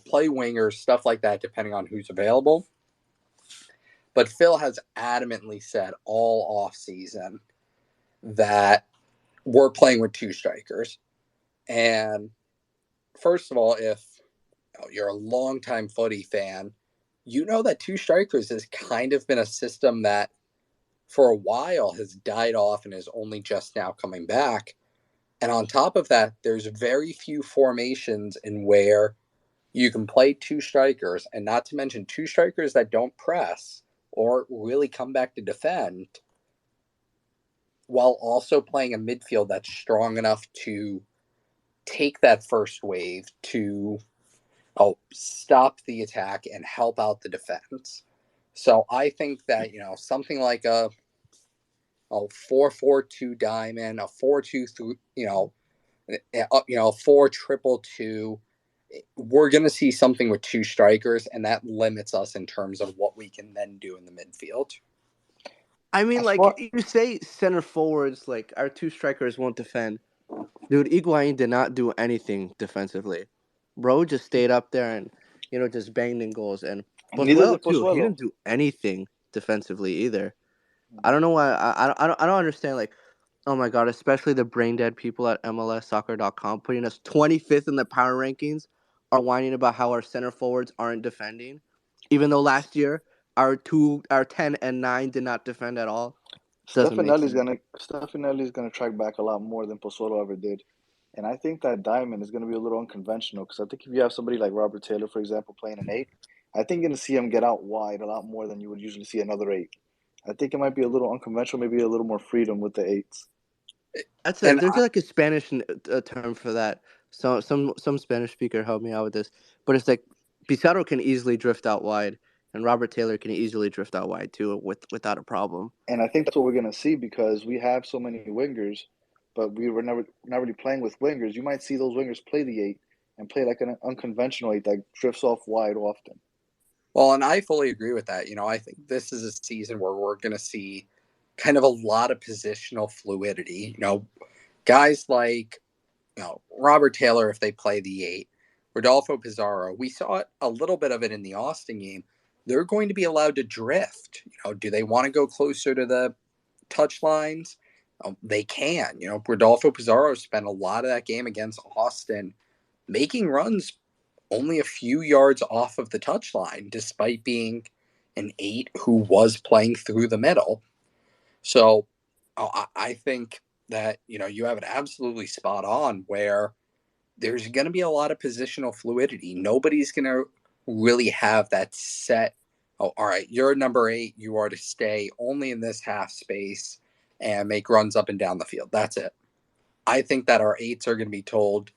Play wingers, stuff like that, depending on who's available. But Phil has adamantly said all off season that we're playing with 2 strikers. And first of all, if you're a longtime footy fan, that 2 strikers has kind of been a system that for a while has died off and is only just now coming back. And on top of that, there's very few formations in where you can play 2 strikers, and not to mention 2 strikers that don't press or really come back to defend, while also playing a midfield that's strong enough to take that first wave to stop the attack and help out the defense. So I think that, something like a a 4-4-2 diamond, a 4-2-3, 4-2-2-2. We're going to see something with two strikers, and that limits us in terms of what we can then do in the midfield. I mean, like, you say center forwards, like, our two strikers won't defend. Dude, Higuain did not do anything defensively. Bro just stayed up there and, just banged in goals. And Neither Pozuelo, did too, he Pozuelo. didn't do anything defensively either. I don't know why. I don't understand, like, oh my God, especially the brain dead people at MLSsoccer.com putting us 25th in the power rankings are whining about how our center forwards aren't defending, even though last year our 10 and 9 did not defend at all. Doesn't make sense. Stefanelli's gonna track back a lot more than Pozuelo ever did, and I think that diamond is gonna be a little unconventional because I think if you have somebody like Robert Taylor, for example, playing an 8, I think you're gonna see him get out wide a lot more than you would usually see another 8. I think it might be a little unconventional, maybe a little more freedom with the 8s. There's like a Spanish term for that. So some Spanish speaker helped me out with this, but it's like Pizarro can easily drift out wide, and Robert Taylor can easily drift out wide too, without a problem. And I think that's what we're gonna see because we have so many wingers, but we were not really playing with wingers. You might see those wingers play the 8 and play like an unconventional 8 that drifts off wide often. Well, and I fully agree with that. I think this is a season where we're going to see kind of a lot of positional fluidity. Guys like Robert Taylor, if they play the 8, Rodolfo Pizarro, we saw a little bit of it in the Austin game. They're going to be allowed to drift. Do they want to go closer to the touch lines? They can. Rodolfo Pizarro spent a lot of that game against Austin making runs only a few yards off of the touchline, despite being an 8 who was playing through the middle. So I think that, you have it absolutely spot on where there's going to be a lot of positional fluidity. Nobody's going to really have that set, all right, you're number 8, you are to stay only in this half space and make runs up and down the field. That's it. I think that our 8s are going to be told,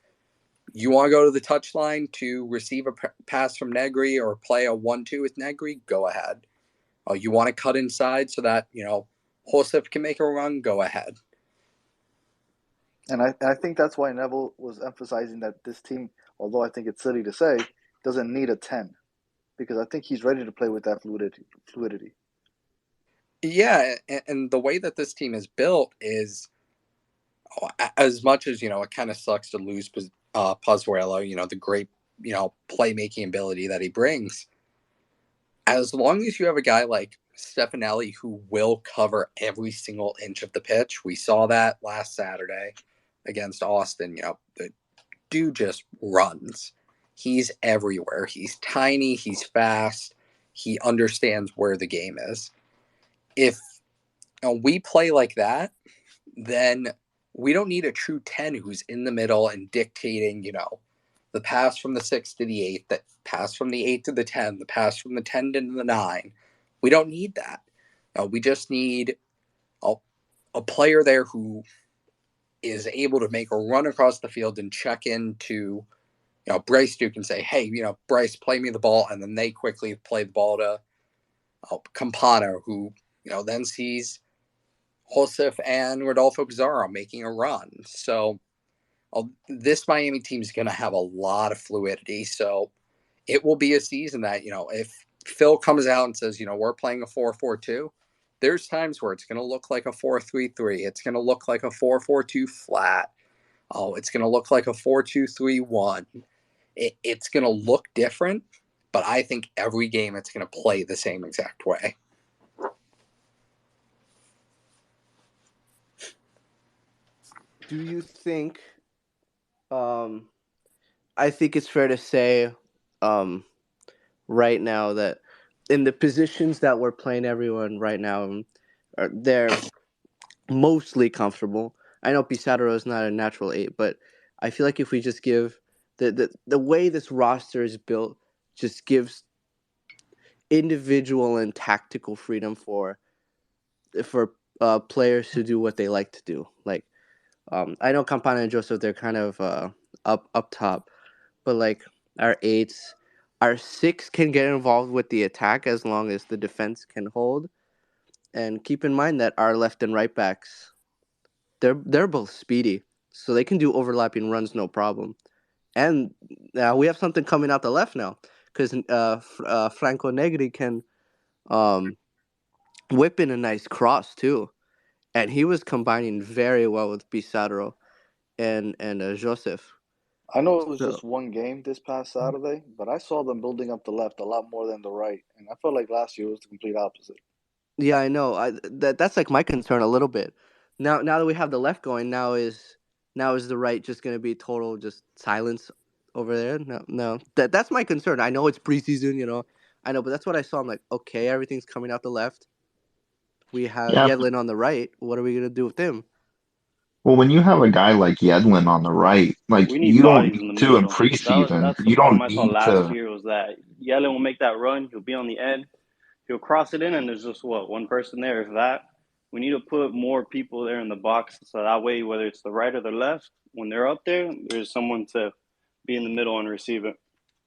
you want to go to the touchline to receive a pass from Negri or play a 1-2 with Negri? Go ahead. You want to cut inside so that, Josef can make a run? Go ahead. And I think that's why Neville was emphasizing that this team, although I think it's silly to say, doesn't need a 10 because I think he's ready to play with that fluidity. Yeah, and the way that this team is built is, as much as, it kind of sucks to lose Pozuelo, the great, playmaking ability that he brings. As long as you have a guy like Stefanelli who will cover every single inch of the pitch, we saw that last Saturday against Austin. The dude just runs. He's everywhere. He's tiny. He's fast. He understands where the game is. If we play like that, then we don't need a true 10 who's in the middle and dictating, the pass from the 6 to the 8, the pass from the 8 to the 10, the pass from the 10 to the 9. We don't need that. We just need a player there who is able to make a run across the field and check into, Bryce Duke and say, hey, Bryce, play me the ball. And then they quickly play the ball to Campana, who, then sees Josef and Rodolfo Pizarro making a run. So this Miami team is going to have a lot of fluidity. So it will be a season that, if Phil comes out and says, we're playing a 4-4-2, there's times where it's going to look like a 4-3-3. It's going to look like a 4-4-2 flat. It's going to look like a 4-2-3-1. It's going to look different, but I think every game it's going to play the same exact way. Do you think, I think it's fair to say right now that in the positions that we're playing everyone right now, they're mostly comfortable. I know Pizarro is not a natural 8, but I feel like if we just give the way this roster is built just gives individual and tactical freedom for players to do what they like to do. Like I know Campana and Joseph, they're kind of up top, but like our 8s, our 6 can get involved with the attack as long as the defense can hold. And keep in mind that our left and right backs, they're both speedy, so they can do overlapping runs no problem. And we have something coming out the left now, because Franco Negri can whip in a nice cross too, and he was combining very well with Pizarro and Joseph. I know it was So just one game this past Saturday, but I saw them building up the left a lot more than the right, and I felt like last year was the complete opposite. yeah, I know. That's like my concern a little bit. Now that we have the left going, now is the right just gonna be total just silence over there? No. That's my concern. I know it's preseason, I know, but that's what I saw. I'm like, okay, everything's coming out the left. We have Yeah. Yedlin on the right. What are we gonna do with him? Well, when you have a guy like Yedlin on the right, like We need you don't bodies in need the to in middle. preseason. That's the You problem don't I saw need last to. year was that Yellen will make that run. He'll be on the end. He'll cross it in, and there's just one person there. If that, we need to put more people there in the box so that way, whether it's the right or the left, when they're up there, there's someone to be in the middle and receive it.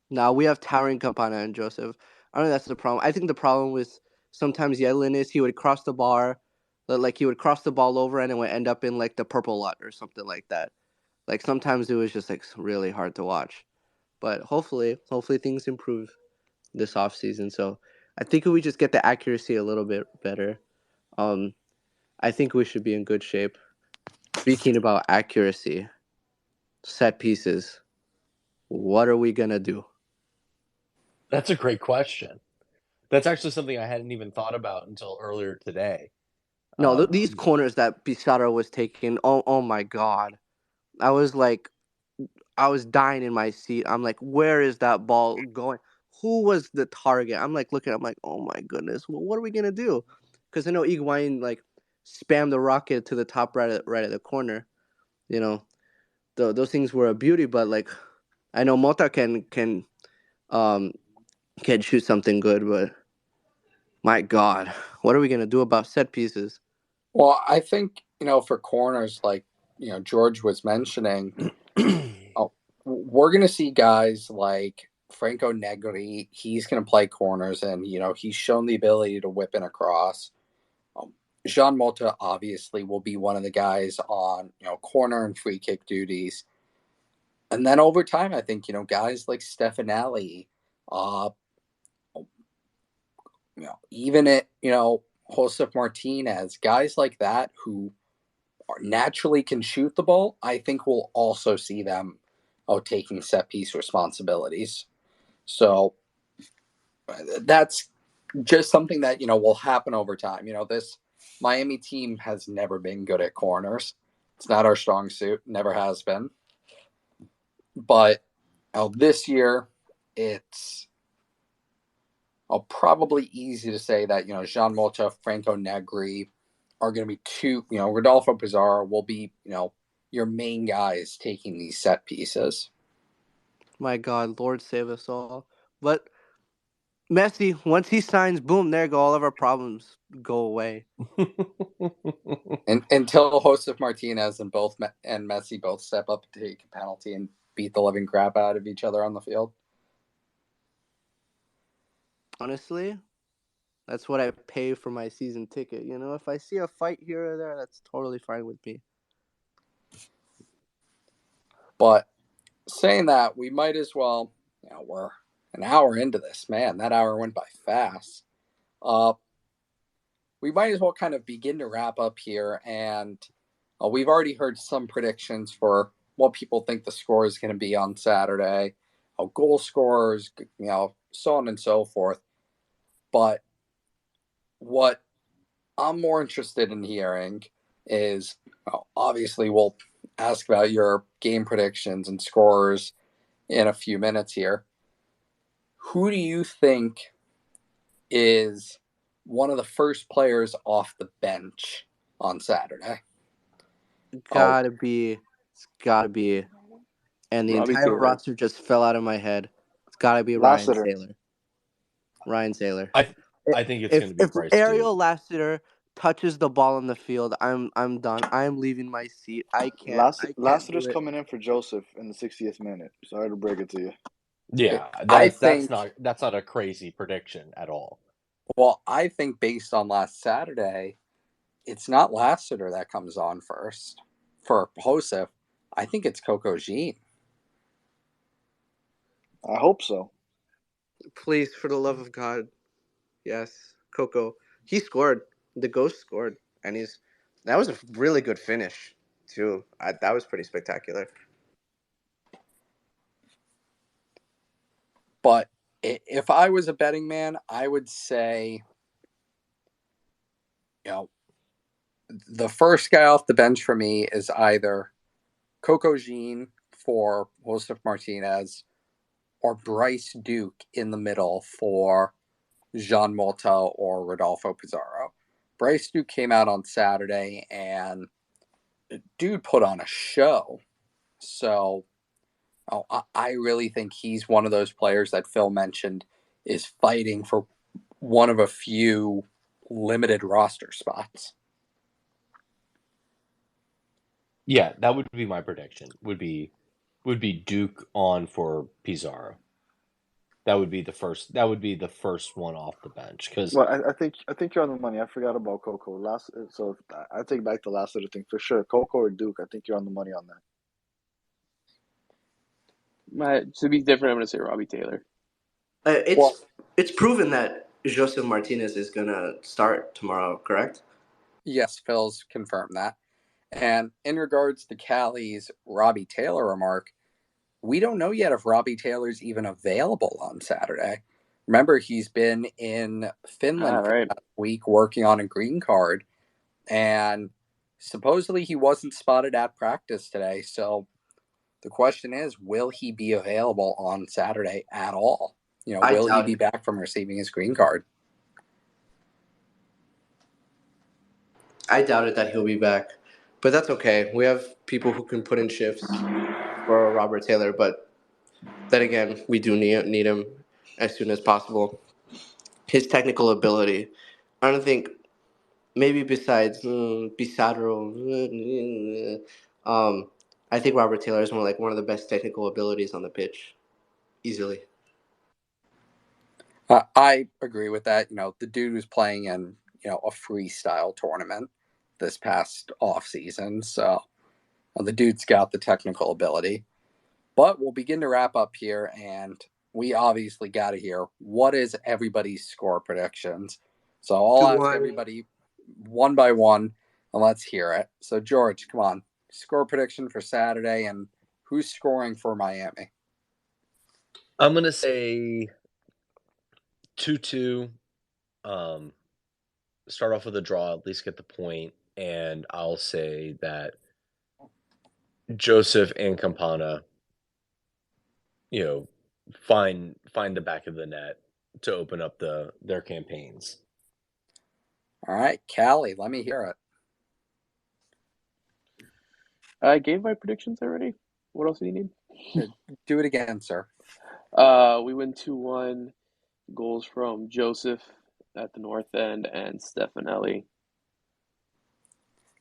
Now we have towering Campana and Joseph. I don't know if that's the problem. I think the problem with sometimes Yedlin is he would cross the bar, like he would cross the ball over and it would end up in like the purple lot or something like that. Like sometimes it was just like really hard to watch. But hopefully things improve this off season. So I think if we just get the accuracy a little bit better, um, I think we should be in good shape. Speaking about accuracy, set pieces, what are we gonna do? That's a great question. That's actually something I hadn't even thought about until earlier today. No, these corners that Pizarro was taking, oh my God. I was like, I was dying in my seat. I'm like, where is that ball going? Who was the target? I'm like looking, I'm like, oh my goodness, well, what are we gonna do? Because I know Higuain like spammed the rocket to the top right at the corner. You know, those things were a beauty, but like, I know Mota um can shoot something good, but my God, what are we gonna do about set pieces? Well, I think, for corners, like, George was mentioning, we're going to see guys like Franco Negri. He's going to play corners, and, he's shown the ability to whip in across. Jean Mota obviously will be one of the guys on, corner and free kick duties. And then over time, I think, guys like Stefanelli, even it, Josef Martinez, guys like that who naturally can shoot the ball, I think we'll also see them taking set piece responsibilities. So that's just something that, will happen over time. This Miami team has never been good at corners. It's not our strong suit, never has been. But this year, it's probably easy to say that, Jean Mota, Franco Negri are going to be two, Rodolfo Pizarro will be, your main guys taking these set pieces. My God, Lord save us all. But Messi, once he signs, boom, there go all of our problems go away. And until Josef Martinez and Messi both step up to take a penalty and beat the living crap out of each other on the field. Honestly, that's what I pay for my season ticket. If I see a fight here or there, that's totally fine with me. But saying that, we might as well, we're an hour into this. Man, that hour went by fast. We might as well kind of begin to wrap up here. And we've already heard some predictions for what people think the score is going to be on Saturday, goal scorers, so on and so forth. But what I'm more interested in hearing is, obviously, we'll ask about your game predictions and scores in a few minutes here. Who do you think is one of the first players off the bench on Saturday? It's gotta be. And the Robbie entire Taylor. roster just fell out of my head. It's gotta be Ryan Lassiter. Saylor. Ryan Saylor. I think it's going to be If Bryce Ariel too. Lassiter touches the ball on the field, I'm done. I'm leaving my seat. I can't do Lassiter's it. coming in for Joseph in the 60th minute. Sorry to break it to you. Yeah, I that's think not a crazy prediction at all. Well, I think based on last Saturday, it's not Lassiter that comes on first for Josef. I think it's Coco Jean. I hope so. Please, for the love of God, yes, Coco. He scored. The Ghost scored, and that was a really good finish too. That was pretty spectacular. But if I was a betting man, I would say, the first guy off the bench for me is either Coco Jean for Josef Martinez or Bryce Duke in the middle for Jean Mota or Rodolfo Pizarro. Bryce Duke came out on Saturday and dude put on a show. So I really think he's one of those players that Phil mentioned is fighting for one of a few limited roster spots. Yeah, that would be my prediction. Would be Duke on for Pizarro. That would be the first. That would be the first one off the bench because Well, I think you're on the money. I forgot about Coco. So I take back the last little thing for sure. Coco or Duke, I think you're on the money on that. To be different, I'm going to say Robbie Taylor. Well, It's proven that Josef Martinez is gonna start tomorrow, correct? yes, Phil's confirmed that. And in regards to Callie's Robbie Taylor remark, we don't know yet if Robbie Taylor's even available on Saturday. Remember, he's been in Finland for Right. that week working on a green card, and supposedly he wasn't spotted at practice today. So the question is, will he be available on Saturday at all? I Will he doubt be it. back from receiving his green card? I doubt it that he'll be back, but that's okay. We have people who can put in shifts for Robert Taylor, but then again, we do need him as soon as possible. His technical ability, I don't think maybe besides Pizarro, I think Robert Taylor is one of the best technical abilities on the pitch, easily. I agree with that. The dude was playing in a freestyle tournament this past off season, so the dude's got the technical ability. But we'll begin to wrap up here, and we obviously got to hear what is everybody's score predictions. So I'll ask 2-1. everybody one by one, and let's hear it. So George, come on, score prediction for Saturday, and who's scoring for Miami? I'm gonna say 2-2. Start off with a draw, at least get the point, and I'll say that Josef and Campana, find the back of the net to open up their campaigns. All right, Callie, let me hear it. I gave my predictions already. What else do you need? Do it again, sir. We win 2-1. Goals from Josef at the north end and Stefanelli.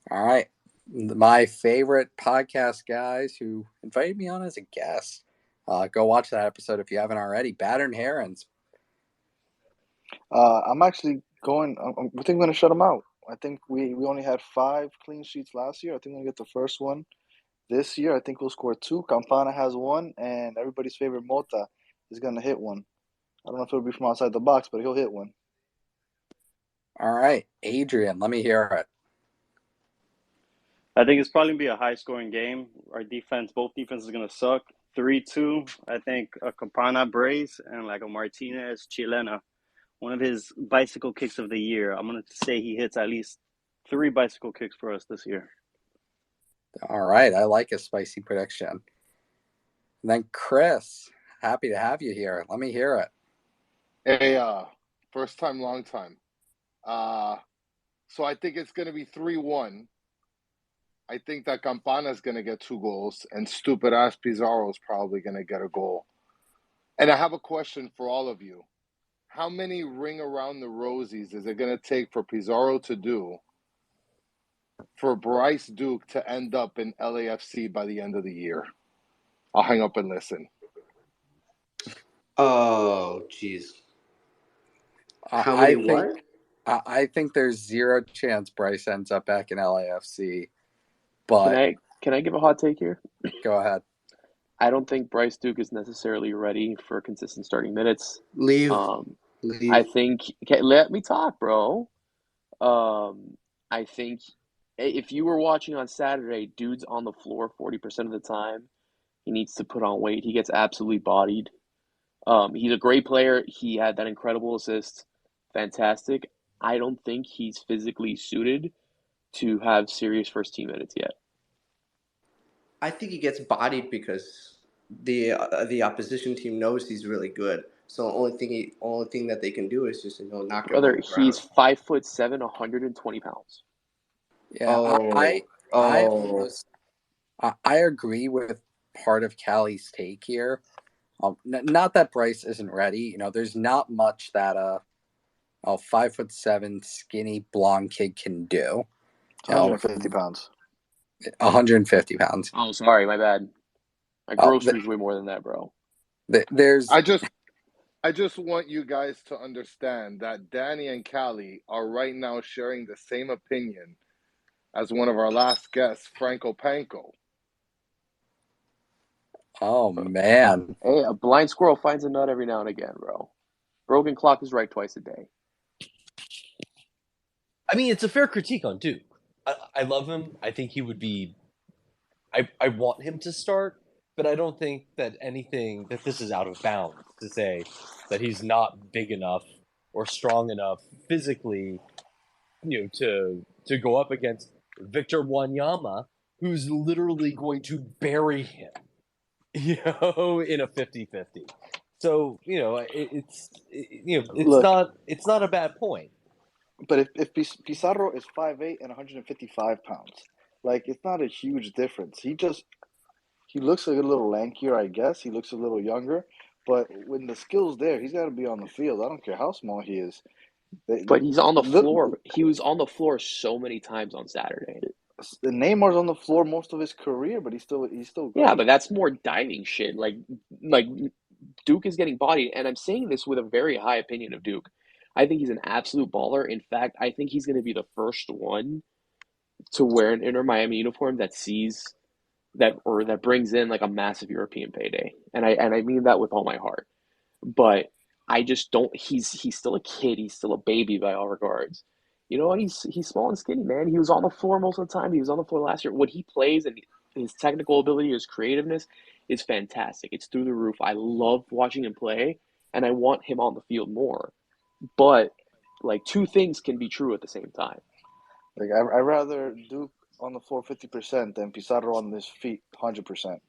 All right. My favorite podcast guys who invited me on as a guest. Go watch that episode if you haven't already. Battered Herons. I'm actually going. I think I'm going to shut them out. I think we only had 5 clean sheets last year. I think we'll get the first one this year. I think we'll score 2. Campana has 1, and everybody's favorite Mota is going to hit 1. I don't know if it'll be from outside the box, but he'll hit 1. All right. Adrian, let me hear it. I think it's probably going to be a high-scoring game. Both defenses are going to suck. 3-2. I think a Campana brace and like a Martinez Chilena. One of his bicycle kicks of the year. I'm going to say he hits at least 3 bicycle kicks for us this year. All right. I like a spicy prediction. And then Chris, happy to have you here. Let me hear it. Hey, first time, long time. So I think it's going to be 3-1. I think that Campana's going to get 2 goals, and stupid-ass Pizarro's probably going to get a goal. And I have a question for all of you. How many ring around the rosies is it going to take for Pizarro to do for Bryce Duke to end up in LAFC by the end of the year? I'll hang up and listen. Oh, jeez. How I many think what? I think there's zero chance Bryce ends up back in LAFC. Can But I give a hot take here? go ahead. I don't think Bryce Duke is necessarily ready for consistent starting minutes. Leave. I Leave. think let me talk, bro. I think if you were watching on Saturday, dude's on the floor 40% of the time. He needs to put on weight. He gets absolutely bodied. He's a great player. He had that incredible assist. Fantastic. I don't think he's physically suited to have serious first team minutes yet. I think he gets bodied because the opposition team knows he's really good. So the only thing that they can do is just knock him on Brother, the he's ground. 5'7", 120 pounds. Yeah, Oh, I oh. almost I agree with part of Callie's take here. Not that Bryce isn't ready. There's not much that a 5'7" skinny blonde kid can do. 150 pounds. 150 pounds. Oh, sorry, my bad. My groceries way more than that, bro. There's I just want you guys to understand that Danny and Callie are right now sharing the same opinion as one of our last guests, Franco Panko. oh man. Hey, a blind squirrel finds a nut every now and again, bro. Broken clock is right twice a day. I mean, it's a fair critique on Duke. I love him. I think he would be. I want him to start, but I don't think that this is out of bounds to say that he's not big enough or strong enough physically, to go up against Victor Wanyama, who's literally going to bury him, in a 50-50. So, Look, it's not a bad point. but if Pizarro is 5'8" and 155 pounds, like it's not a huge difference. He looks like a little lankier, I guess. He looks a little younger, but when the skill's there, he's got to be on the field. I don't care how small he is. But he's on the Look, floor. He was on the floor so many times on Saturday. Neymar's on the floor most of his career, but he's still Yeah, great. but that's more diving shit. Like Duke is getting bodied, and I'm saying this with a very high opinion of Duke. I think he's an absolute baller. In fact, I think he's going to be the first one to wear an Inter Miami uniform that sees that brings in like a massive European payday, and I mean that with all my heart. But I just don't. He's still a kid. He's still a baby by all regards. He's small and skinny, man. He was on the floor most of the time. He was on the floor last year. When he plays and his technical ability, his creativeness is fantastic. It's through the roof. I love watching him play, and I want him on the field more. But like two things can be true at the same time. Like I'd rather Duke on the floor 50% than Pizarro on his feet 100%.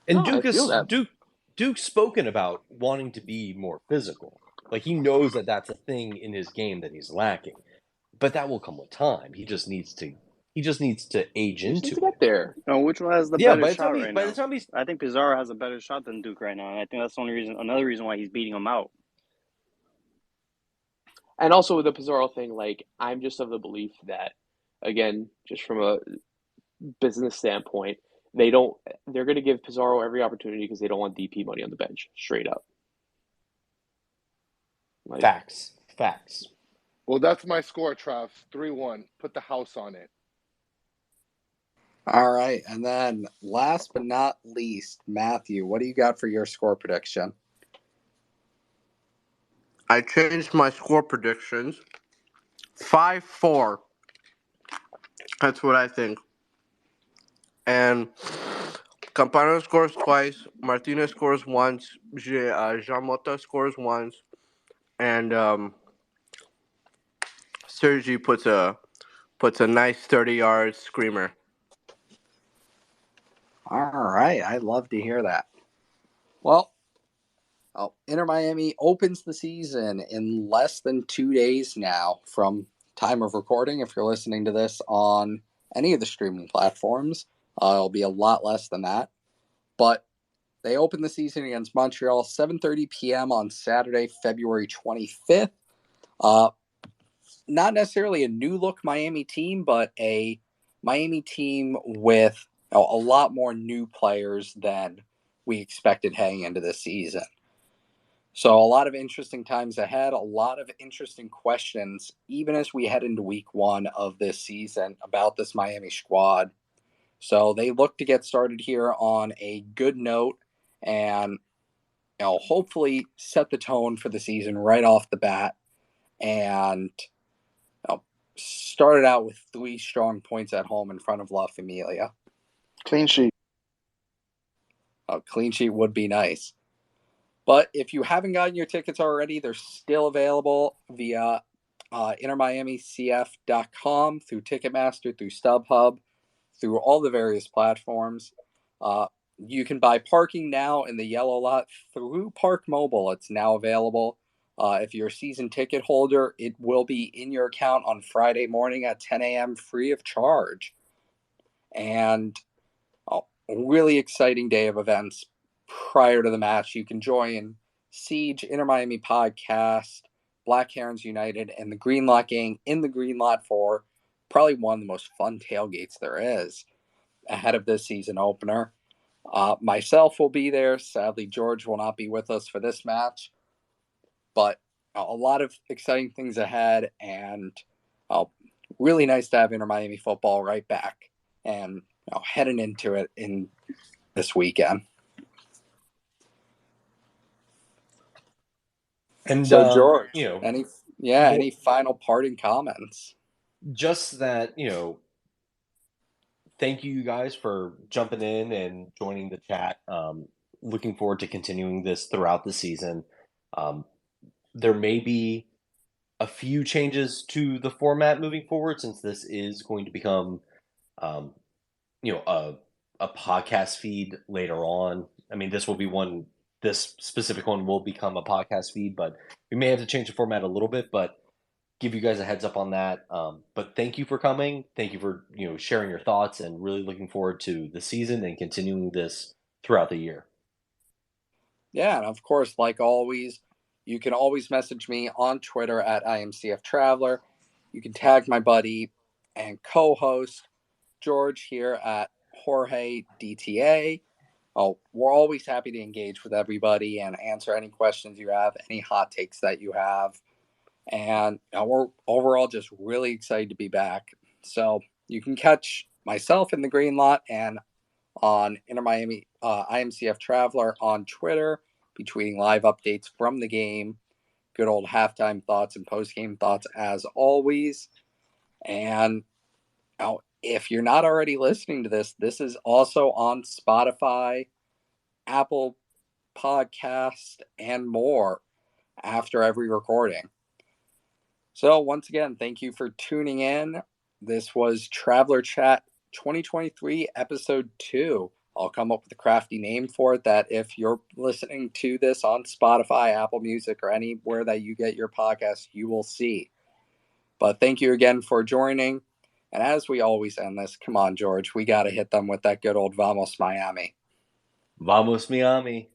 And No, I feel that. Duke's spoken about wanting to be more physical. Like he knows that that's a thing in his game that he's lacking, but that will come with time. He just needs to age You just need into to get it. there. No, which one has the Yeah, better shot right by now? the time he's I think Pizarro has a better shot than Duke right now, and I think that's the only reason, another reason why he's beating him out. And also with the Pizarro thing, like I'm just of the belief that, again, just from a business standpoint, they're going to give Pizarro every opportunity because they don't want DP money on the bench, straight up. Like, facts. Well, that's my score, Trav. 3-1. Put the house on it. All right. And then last but not least, Matthew, what do you got for your score prediction? I changed my score predictions. 5-4. That's what I think. And Campana scores twice. Martinez scores once. Jean Mota scores once. And Sergi puts a nice 30-yard screamer. All right. I love to hear that. Well, Inter Miami opens the season in less than 2 days now from time of recording. If you're listening to this on any of the streaming platforms, it'll be a lot less than that. But they open the season against Montreal, 7:30 p.m. on Saturday, February 25th. Not necessarily a new look Miami team, but a Miami team with a lot more new players than we expected heading into this season. So a lot of interesting times ahead, a lot of interesting questions, even as we head into week 1 of this season about this Miami squad. So they look to get started here on a good note and hopefully set the tone for the season right off the bat and started out with 3 strong points at home in front of La Familia. Clean sheet. A clean sheet would be nice. But if you haven't gotten your tickets already, they're still available via InterMiamiCF.com, through Ticketmaster, through StubHub, through all the various platforms. You can buy parking now in the yellow lot through Park Mobile. It's now available. If you're a season ticket holder, it will be in your account on Friday morning at 10 a.m. free of charge. And a really exciting day of events prior to the match. You can join Siege, Inter Miami Podcast, Black Herons United, and the Green Lot Gang in the Green Lot for probably one of the most fun tailgates there is ahead of this season opener. Myself will be there. Sadly, George will not be with us for this match, but a lot of exciting things ahead, and really nice to have Inter Miami football right back and heading into it in this weekend. And so, George, any final parting comments? Just that, thank you guys for jumping in and joining the chat. Looking forward to continuing this throughout the season. There may be a few changes to the format moving forward, since this is going to become, a podcast feed later on. I mean, this specific one will become a podcast feed, but we may have to change the format a little bit, but give you guys a heads up on that. But thank you for coming. Thank you for, sharing your thoughts, and really looking forward to the season and continuing this throughout the year. Yeah, and of course, like always, you can always message me on Twitter at IMCFTraveler. You can tag my buddy and co-host George here at Jorge DTA. We're always happy to engage with everybody and answer any questions you have, any hot takes that you have. And we're overall just really excited to be back. So you can catch myself in the Green Lot and on Inter Miami IMCF Traveler on Twitter, between live updates from the game, good old halftime thoughts and post-game thoughts as always. And if you're not already listening to this, this is also on Spotify, Apple Podcast, and more after every recording. So once again, thank you for tuning in. This was Traveler Chat 2023 episode 2. I'll come up with a crafty name for it that if you're listening to this on Spotify, Apple Music, or anywhere that you get your podcast, you will see. But thank you again for joining. And as we always end this, come on, George, we got to hit them with that good old Vamos Miami. Vamos Miami.